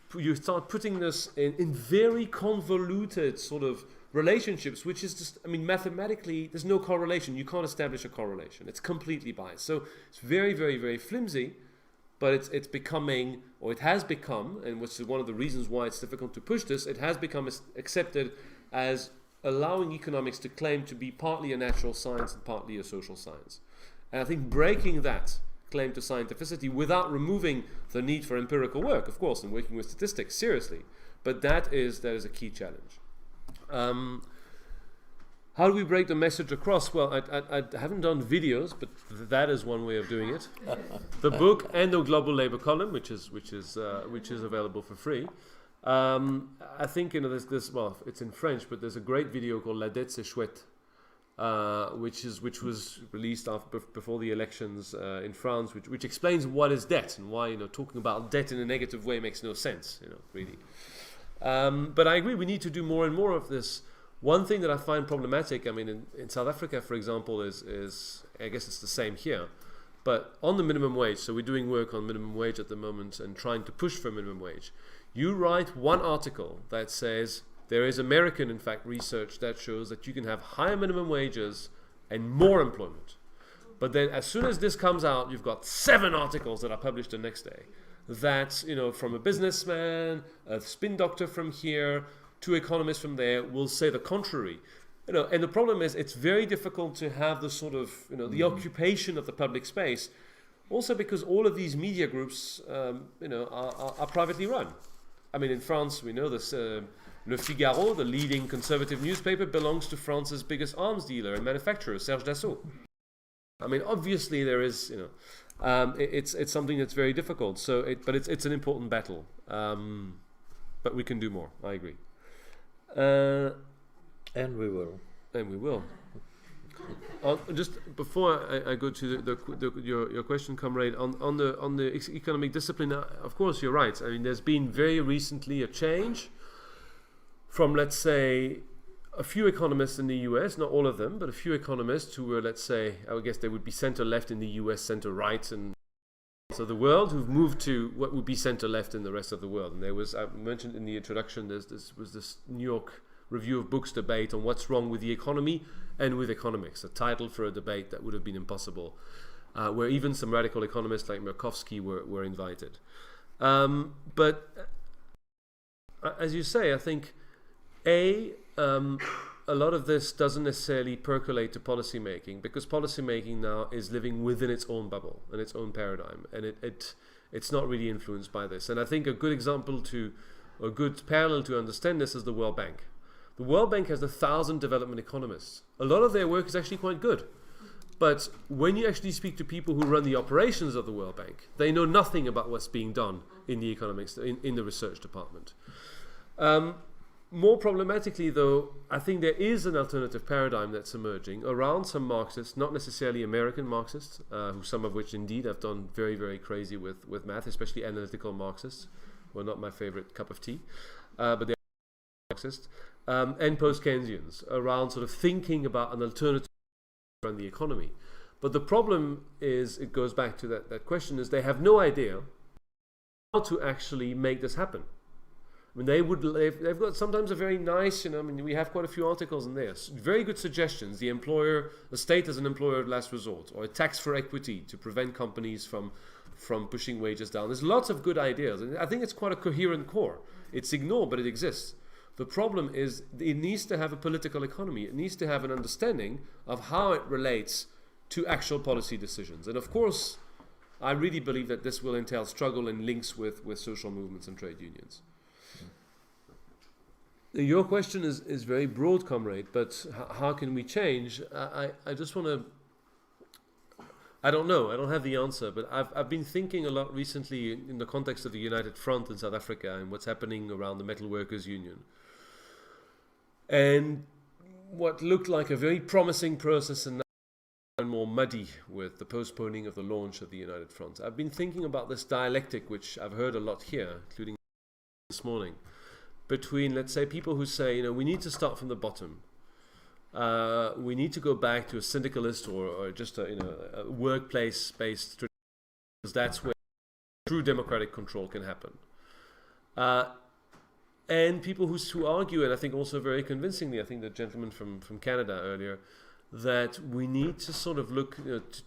putting this in very convoluted sort of relationships, which is just, mathematically, there's no correlation. You can't establish a correlation. It's completely biased. So it's very, very, very flimsy, but it's becoming, or it has become, and which is one of the reasons why it's difficult to push this, it has become accepted as allowing economics to claim to be partly a natural science and partly a social science. And I think breaking that claim to scientificity without removing the need for empirical work, of course, and working with statistics seriously, but that is a key challenge. How do we break the message across? Well, I haven't done videos, but that is one way of doing it. The book and the Global Labor Column, which is available for free. I think there's this. Well, it's in French, but there's a great video called La dette c'est chouette, which was released before the elections in France, which explains what is debt and why talking about debt in a negative way makes no sense. Really. But I agree, we need to do more and more of this. One thing that I find problematic, in South Africa, for example, is I guess it's the same here, but on the minimum wage, so we're doing work on minimum wage at the moment and trying to push for minimum wage. You write one article that says there is American, in fact, research that shows that you can have higher minimum wages and more employment. But then as soon as this comes out, you've got 7 articles that are published the next day. That, from a businessman, a spin doctor from here, 2 economists from there will say the contrary. And the problem is it's very difficult to have the sort of, the occupation of the public space. Also because all of these media groups, are privately run. I mean, in France, we know this, Le Figaro, the leading conservative newspaper, belongs to France's biggest arms dealer and manufacturer, Serge Dassault. I mean, obviously there is, it's something that's very difficult. But it's an important battle. But we can do more. I agree. And we will. And we will. Just before I go to your question, comrade, on the economic discipline, of course you're right. I mean, there's been very recently a change from, let's say, a few economists in the US, not all of them, but a few economists who were, let's say, I would guess they would be center-left in the US, center-right and of the world, who've moved to what would be center-left in the rest of the world. And there was, I mentioned in the introduction, there was this New York Review of Books debate on what's wrong with the economy and with economics, a title for a debate that would have been impossible, where even some radical economists like Merkovsky were invited. But as you say, I think a lot of this doesn't necessarily percolate to policy making, because policy making now is living within its own bubble and its own paradigm, and it's not really influenced by this. And I think a good example a good parallel to understand this is the World Bank. The World Bank has 1,000 development economists. A lot of their work is actually quite good. But when you actually speak to people who run the operations of the World Bank, they know nothing about what's being done in the economics, in the research department. More problematically, though, I think there is an alternative paradigm that's emerging around some Marxists, not necessarily American Marxists, some of which indeed have done very, very crazy with math, especially analytical Marxists. Well, not my favorite cup of tea, but they're Marxists. And post-Keynesians around sort of thinking about an alternative to run the economy. But the problem is, it goes back to that question, is they have no idea how to actually make this happen. I mean, they've got sometimes a very nice, we have quite a few articles in there, very good suggestions. The state as an employer of last resort, or a tax for equity to prevent companies from pushing wages down. There's lots of good ideas, and I think it's quite a coherent core. It's ignored, but it exists. The problem is it needs to have a political economy. It needs to have an understanding of how it relates to actual policy decisions. And of course, I really believe that this will entail struggle and links with social movements and trade unions. Your question is very broad, comrade, but how can we change? I just want to... I don't know. I don't have the answer, but I've been thinking a lot recently in the context of the United Front in South Africa and what's happening around the Metal Workers Union. And what looked like a very promising process and now more muddy with the postponing of the launch of the United Front. I've been thinking about this dialectic, which I've heard a lot here, including this morning, between, let's say, people who say, we need to start from the bottom. We need to go back to a syndicalist or just a workplace-based tradition, because that's where true democratic control can happen. And people who argue, and I think also very convincingly, I think the gentleman from Canada earlier, that we need to sort of look,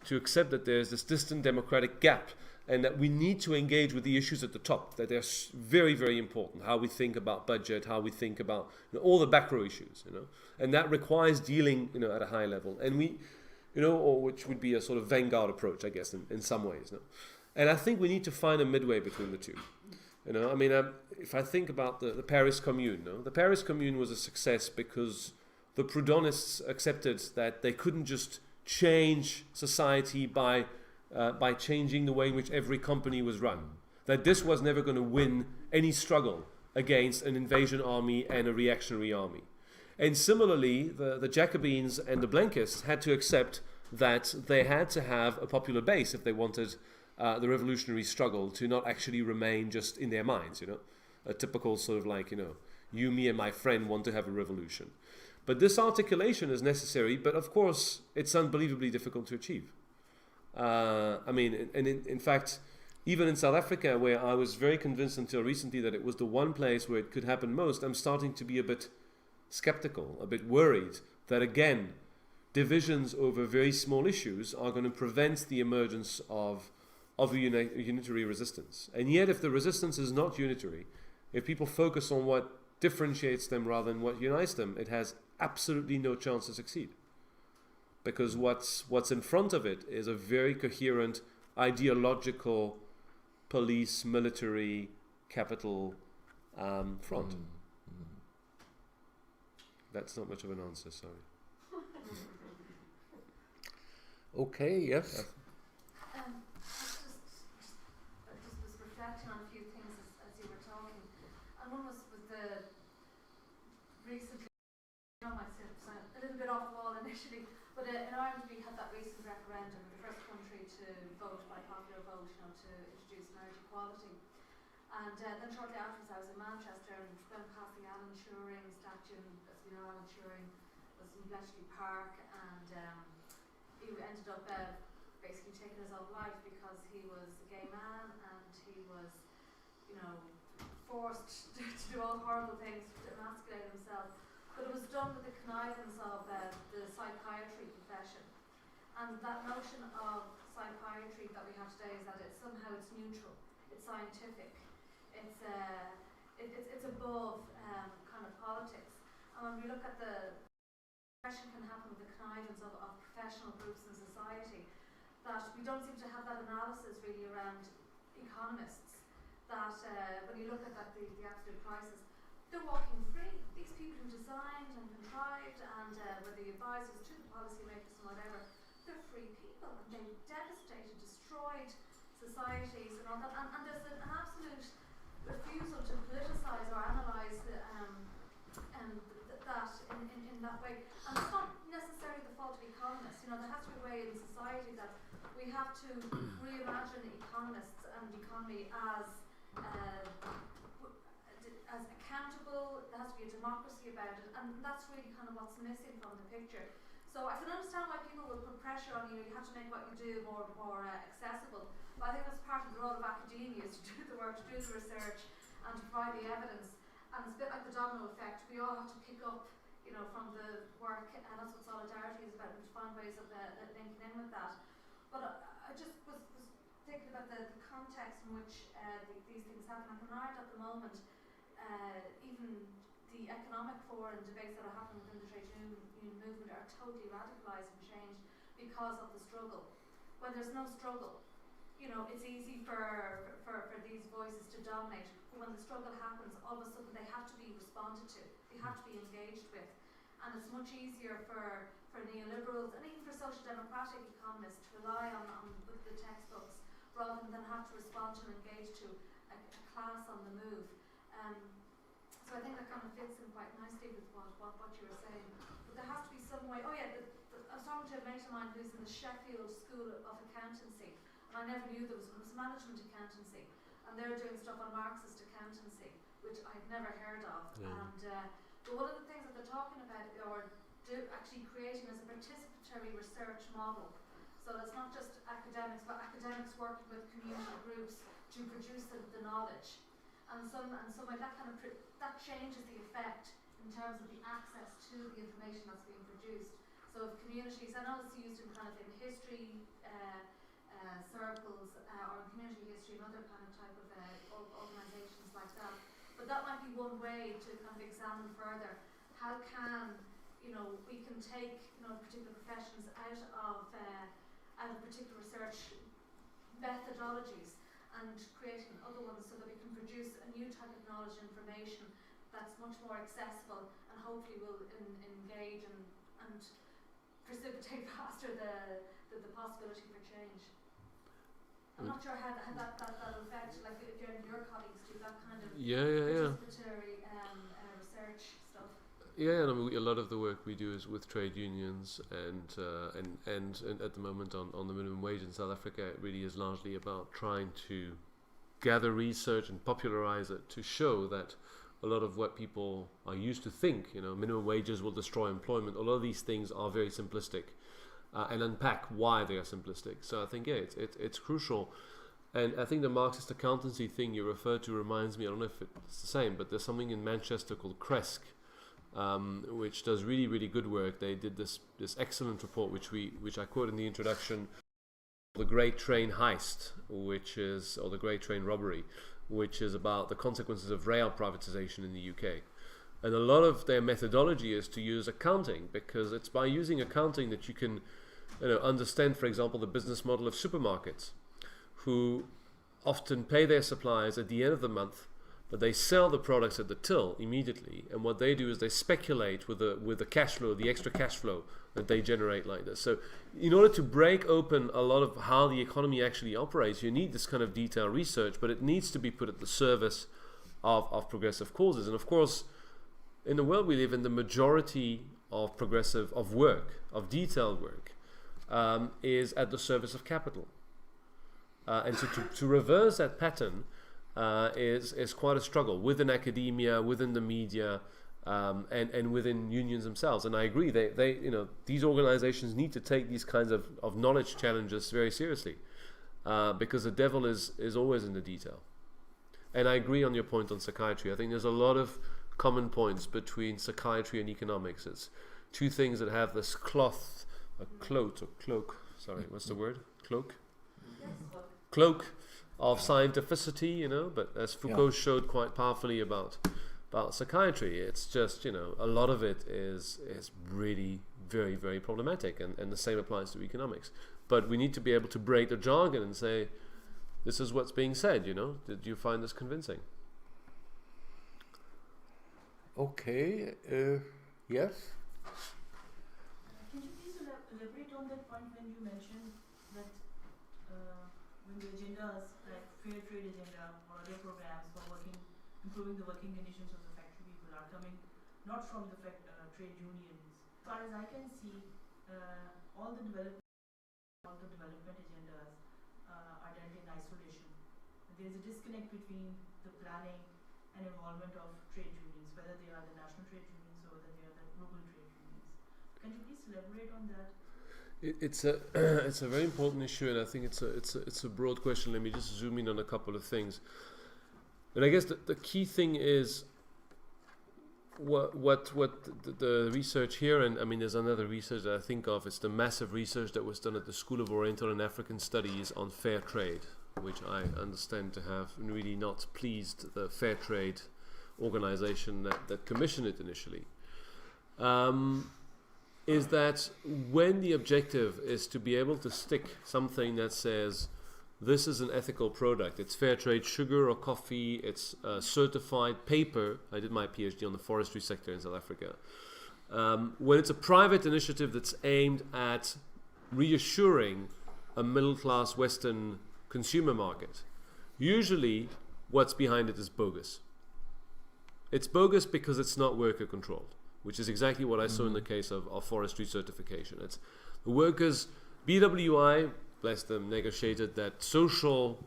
to accept that there's this distant democratic gap, and that we need to engage with the issues at the top, that they're very, very important. How we think about budget, how we think about all the back row issues, and that requires dealing, at a high level. And we, or which would be a sort of vanguard approach, I guess, in some ways. And I think we need to find a midway between the two. If I think about the Paris Commune, the Paris Commune was a success because the Proudhonists accepted that they couldn't just change society by changing the way in which every company was run. That this was never going to win any struggle against an invasion army and a reactionary army. And similarly, the Jacobins and the Blanquists had to accept that they had to have a popular base if they wanted the revolutionary struggle to not actually remain just in their minds, a typical sort of like, you, me, and my friend want to have a revolution. But this articulation is necessary, but of course, it's unbelievably difficult to achieve. In fact, even in South Africa, where I was very convinced until recently that it was the one place where it could happen most, I'm starting to be a bit skeptical, a bit worried that again, divisions over very small issues are going to prevent the emergence of a unitary resistance. And yet, if the resistance is not unitary, if people focus on what differentiates them rather than what unites them, it has absolutely no chance to succeed. Because what's in front of it is a very coherent ideological police, military, capital front. That's not much of an answer, sorry. Okay, yes. I just was reflecting on a few things as you were talking, and one was with the recently, might sound a little bit off the wall initially, but in Ireland we had that recent referendum, the first country to vote by popular vote, to introduce marriage equality. And then shortly afterwards I was in Manchester and went past the Alan Turing statue. As we know, Alan Turing was in Bletchley Park, and he ended up basically taking his own life because he was a gay man and he was, forced to do all horrible things to emasculate himself. But it was done with the connivance of the psychiatry profession. And that notion of psychiatry that we have today is that it's neutral, it's scientific, it's above kind of politics. And when we look at the repression can happen with the connivance of professional groups in society, that we don't seem to have that analysis really around economists, that when you look at the absolute crisis, they're walking free. These people who designed and contrived and were the advisors to the policymakers and whatever, they're free people, and they devastated, destroyed societies and all that, and there's an absolute refusal to politicise or analyse that in that way. And it's not necessarily the fault of economists. There has to be a way in society that we have to reimagine economists and the economy as accountable. There has to be a democracy about it, and that's really kind of what's missing from the picture. So I can understand why people will put pressure on you. You have to make what you do more accessible. But I think that's part of the role of academia, is to do the work, to do the research, and to provide the evidence. And it's a bit like the domino effect. We all have to pick up, from the work, and that's what solidarity is about, and to find ways of linking in with that. But I just was thinking about the context in which these things happen. In Ireland at the moment, even the economic fora and debates that are happening within the trade union movement are totally radicalised and changed because of the struggle. When there's no struggle, it's easy for these voices to dominate. But when the struggle happens, all of a sudden they have to be responded to. They have to be engaged with. And it's much easier for neoliberals and even for social democratic economists to rely on the textbooks rather than have to respond to and engage to a class on the move. So I think that kind of fits in quite nicely with what you were saying. But there has to be some way. Oh yeah, I was talking to a mate of mine who's in the Sheffield School of Accountancy, and I never knew there was one. It was management accountancy, and they're doing stuff on Marxist accountancy, which I'd never heard of. Yeah. And but one of the things that they're talking about, or actually creating, is a participatory research model. So it's not just academics, but academics working with community groups to produce the knowledge. And some way that kind of that changes the effect in terms of the access to the information that's being produced. So if communities, I know it's used in kind of in history circles or in community history and other kind of type of organisations like that. But that might be one way to kind of examine further how can we can take particular professions out of particular research methodologies and creating other ones so that we can produce a new type of knowledge and information that's much more accessible and hopefully will engage and precipitate faster the possibility for change. I'm not sure how that'll affect, like if your colleagues do that kind of participatory research stuff. Yeah, and I mean, a lot of the work we do is with trade unions, and at the moment on the minimum wage in South Africa, it really is largely about trying to gather research and popularize it to show that a lot of what people are used to think, minimum wages will destroy employment. A lot of these things are very simplistic, and unpack why they are simplistic. So I think it's crucial. And I think the Marxist accountancy thing you referred to reminds me, I don't know if it's the same, but there's something in Manchester called Kresk, which does really, really good work. They did this excellent report, which I quote in the introduction, the Great Train Heist, or the Great Train Robbery, which is about the consequences of rail privatization in the UK. And a lot of their methodology is to use accounting, because it's by using accounting that you can understand, for example, the business model of supermarkets, who often pay their suppliers at the end of the month, but they sell the products at the till immediately. And what they do is they speculate with the cash flow, the extra cash flow that they generate like this. So in order to break open a lot of how the economy actually operates, you need this kind of detailed research, but it needs to be put at the service of progressive causes. And of course, in the world we live in, the majority of detailed work, is at the service of capital. And so to reverse that pattern is quite a struggle within academia, within the media, and within unions themselves. And I agree, these organizations need to take these kinds of knowledge challenges very seriously, because the devil is always in the detail. And I agree on your point on psychiatry. I think there's a lot of common points between psychiatry and economics. It's two things that have this cloak, sorry, what's the word? Cloak of scientificity, but as Foucault showed quite powerfully about psychiatry, it's just, a lot of it is really very, very problematic, and the same applies to economics. But we need to be able to break the jargon and say, this is what's being said, Did you find this convincing? Okay, yes? Can you please elaborate on that point when you mentioned that when the agendas, like fair trade agenda or other programs for improving the working conditions of the factory people are coming not from the trade unions. As far as I can see, all the development agendas are done in isolation. There is a disconnect between the planning and involvement of trade unions, whether they are the national trade unions or whether they are the global trade unions. Can you please elaborate on that? It's a very important issue, and I think it's a broad question. Let me just zoom in on a couple of things. And I guess the key thing is what the research here, and I mean there's another research that I think of. It's the massive research that was done at the School of Oriental and African Studies on fair trade, which I understand to have really not pleased the fair trade organization that commissioned it initially. Is that when the objective is to be able to stick something that says this is an ethical product, it's fair trade sugar or coffee, it's certified paper. I did my PhD on the forestry sector in South Africa. When it's a private initiative that's aimed at reassuring a middle-class Western consumer market, usually what's behind it is bogus. It's bogus because it's not worker controlled, which is exactly what I saw in the case of forestry certification. It's the workers, BWI, bless them, negotiated that social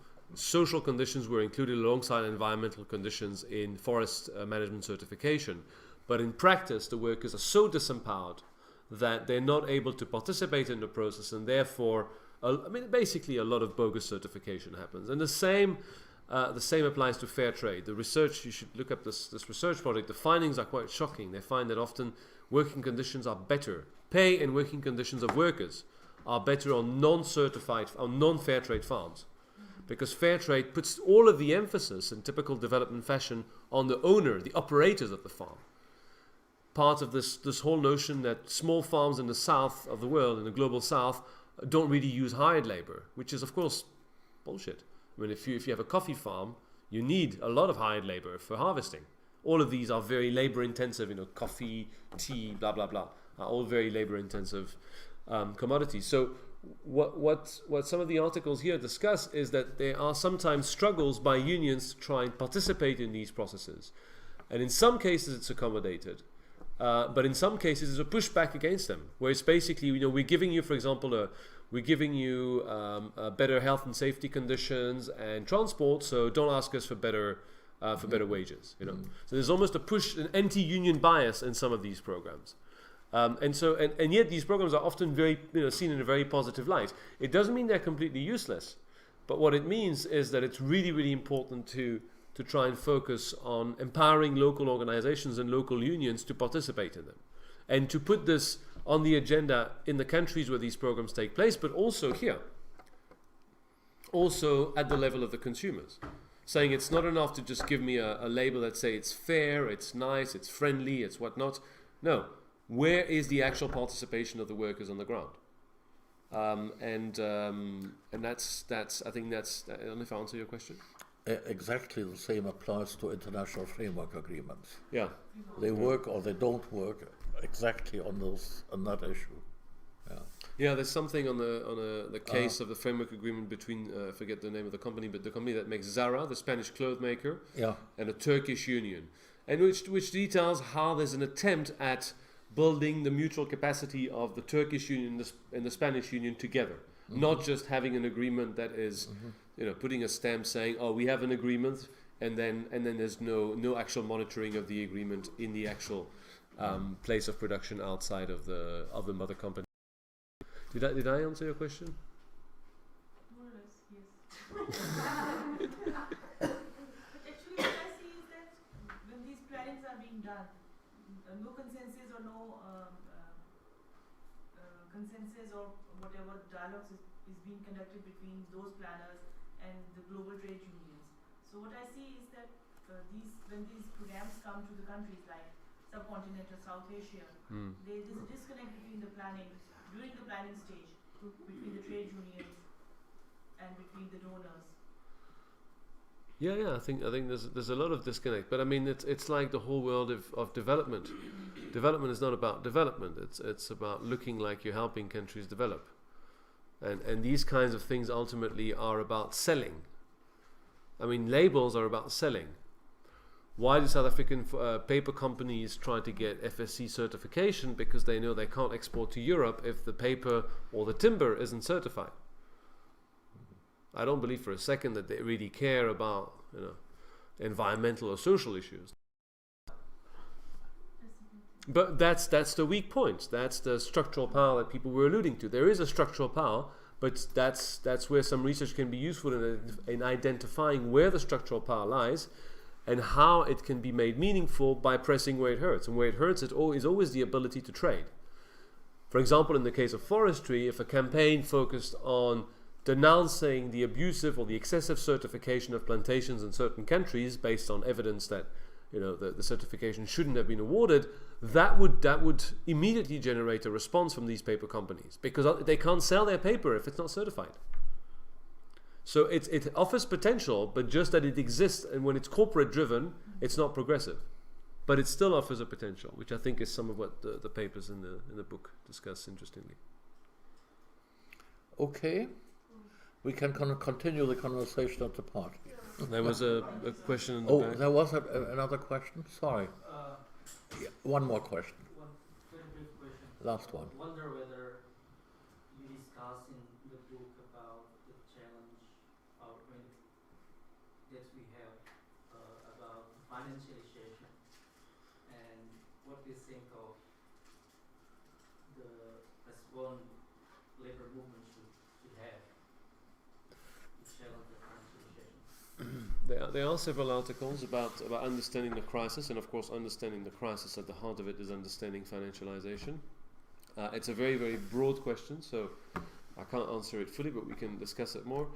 conditions were included alongside environmental conditions in forest management certification. But in practice, the workers are so disempowered that they're not able to participate in the process, and therefore, basically a lot of bogus certification happens. And the same applies to fair trade. The research, you should look up this research project. The findings are quite shocking. They find that often working conditions are better. Pay and working conditions of workers are better on non-fair trade farms. Because fair trade puts all of the emphasis in typical development fashion on the owner, the operators of the farm. Part of this whole notion that small farms in the south of the world, in the global south, don't really use hired labor, which is of course bullshit. I mean, if you have a coffee farm, you need a lot of hired labor for harvesting. All of these are very labor intensive, coffee, tea, blah, blah, blah, are all very labor intensive commodities. So what some of the articles here discuss is that there are sometimes struggles by unions to try and participate in these processes. And in some cases it's accommodated. But in some cases there's a pushback against them, where it's basically, we're giving you, for example, better health and safety conditions and transport, so don't ask us for better wages. So there's almost an anti-union bias in some of these programs, and yet these programs are often very seen in a very positive light. It doesn't mean they're completely useless, But what it means is that it's really, really important to try and focus on empowering local organizations and local unions to participate in them. And to put this on the agenda in the countries where these programs take place, but also here. Also at the level of the consumers. Saying it's not enough to just give me a label that say it's fair, it's nice, it's friendly, it's whatnot. No. Where is the actual participation of the workers on the ground? And that's I think that's, I don't know if I answer your question. Exactly the same applies to international framework agreements. Yeah. They work or they don't work exactly on that issue. Yeah. Yeah, there's something on the case of the framework agreement between I forget the name of the company, but the company that makes Zara, the Spanish clothes maker, and a Turkish union, and which details how there's an attempt at building the mutual capacity of the Turkish union and the Spanish union together, not just having an agreement that is, putting a stamp saying, oh, we have an agreement, and then there's no actual monitoring of the agreement in the actual place of production outside of the mother company. Did I answer your question? More or less, yes. Actually, what I see is that when these plannings are being done, no consensus or no consensus or whatever dialogues is being conducted between those planners and the global trade unions. So what I see is that when these programs come to the countries like subcontinent or South Asia, there is a disconnect between the planning, during the planning stage, between the trade unions and between the donors. Yeah. I think there's a lot of disconnect, but I mean it's like the whole world of development. Development is not about development. It's about looking like you're helping countries develop, and these kinds of things ultimately are about selling. I mean, labels are about selling. Why do South African paper companies try to get FSC certification? Because they know they can't export to Europe if the paper or the timber isn't certified. I don't believe for a second that they really care about environmental or social issues. But that's the weak point. That's the structural power that people were alluding to. There is a structural power, but that's where some research can be useful in identifying where the structural power lies and how it can be made meaningful by pressing where it hurts. And where it hurts is always the ability to trade. For example, in the case of forestry, if a campaign focused on denouncing the abusive or the excessive certification of plantations in certain countries based on evidence that the certification shouldn't have been awarded, that would immediately generate a response from these paper companies, because they can't sell their paper if it's not certified. So it offers potential, but just that it exists, and when it's corporate driven, it's not progressive. But it still offers a potential, which I think is some of what the papers in the book discuss interestingly. Okay, we can continue the conversation at the party. There was a question in the back. There was another question? Sorry. One more question. One very brief question. Last one. I wonder whether you discuss in the book about the challenge that we have about financialization, and what do you think of as one labor movement should have to challenge the financialization? There are several articles about understanding the crisis, and of course understanding the crisis at the heart of it is understanding financialization. It's a very, very broad question, so I can't answer it fully, but we can discuss it more.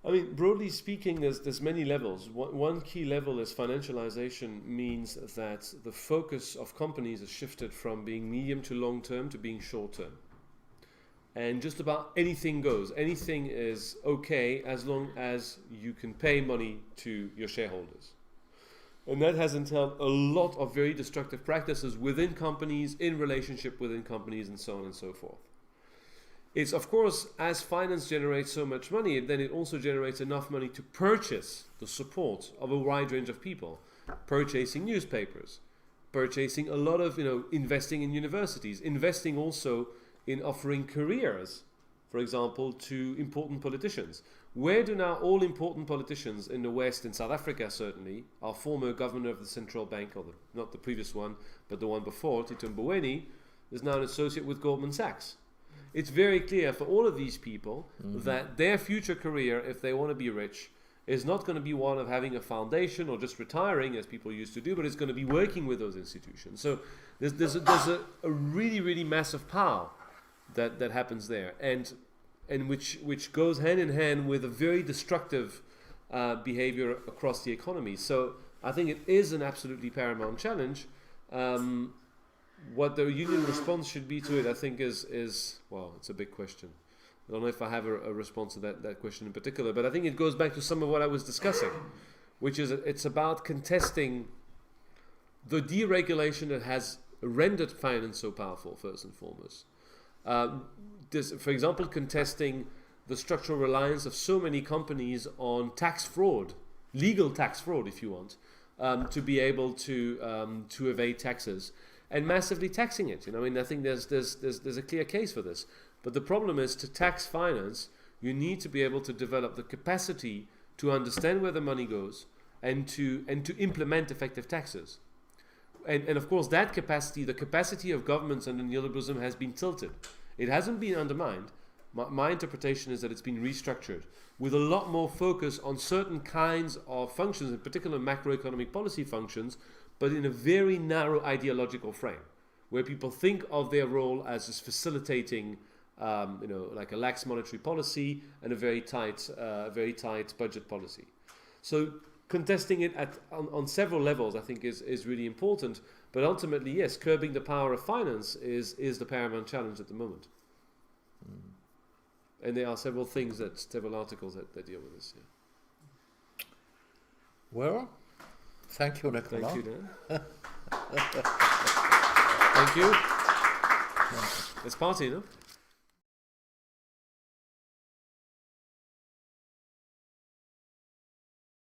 I mean, broadly speaking, there's many levels. One key level is financialization means that the focus of companies has shifted from being medium to long term to being short term. And just about anything goes. Anything is okay as long as you can pay money to your shareholders. And that has entailed a lot of very destructive practices within companies, in relationship within companies, and so on and so forth. It's, of course, as finance generates so much money, then it also generates enough money to purchase the support of a wide range of people. Purchasing newspapers, purchasing a lot of, investing in universities, investing also in offering careers, for example, to important politicians. Where do now all important politicians in the West, in South Africa certainly, our former governor of the central bank, or not the previous one, but the one before, Tito Mboweni, is now an associate with Goldman Sachs. It's very clear for all of these people that their future career, if they want to be rich, is not going to be one of having a foundation or just retiring as people used to do, but it's going to be working with those institutions. So there's a really, really massive power that happens there, and which goes hand in hand with a very destructive behavior across the economy. So I think it is an absolutely paramount challenge. What the union response should be to it, I think, is well, it's a big question. I don't know if I have a response to that question in particular, but I think it goes back to some of what I was discussing, which is it's about contesting the deregulation that has rendered finance so powerful, first and foremost. For example, contesting the structural reliance of so many companies on tax fraud, legal tax fraud, if you want, to be able to evade taxes. And massively taxing it. I mean, I think there's a clear case for this. But the problem is, to tax finance, you need to be able to develop the capacity to understand where the money goes and to implement effective taxes. And of course, that capacity, the capacity of governments under neoliberalism, has been tilted. It hasn't been undermined. My interpretation is that it's been restructured with a lot more focus on certain kinds of functions, in particular macroeconomic policy functions, but in a very narrow ideological frame, where people think of their role as just facilitating, like a lax monetary policy and a very tight budget policy. So contesting it on several levels, I think, is really important. But ultimately, yes, curbing the power of finance is the paramount challenge at the moment. And there are several articles that deal with this. Yeah. Well, thank you, Nicolas. Thank you, Dan. Thank you. Let's party, no?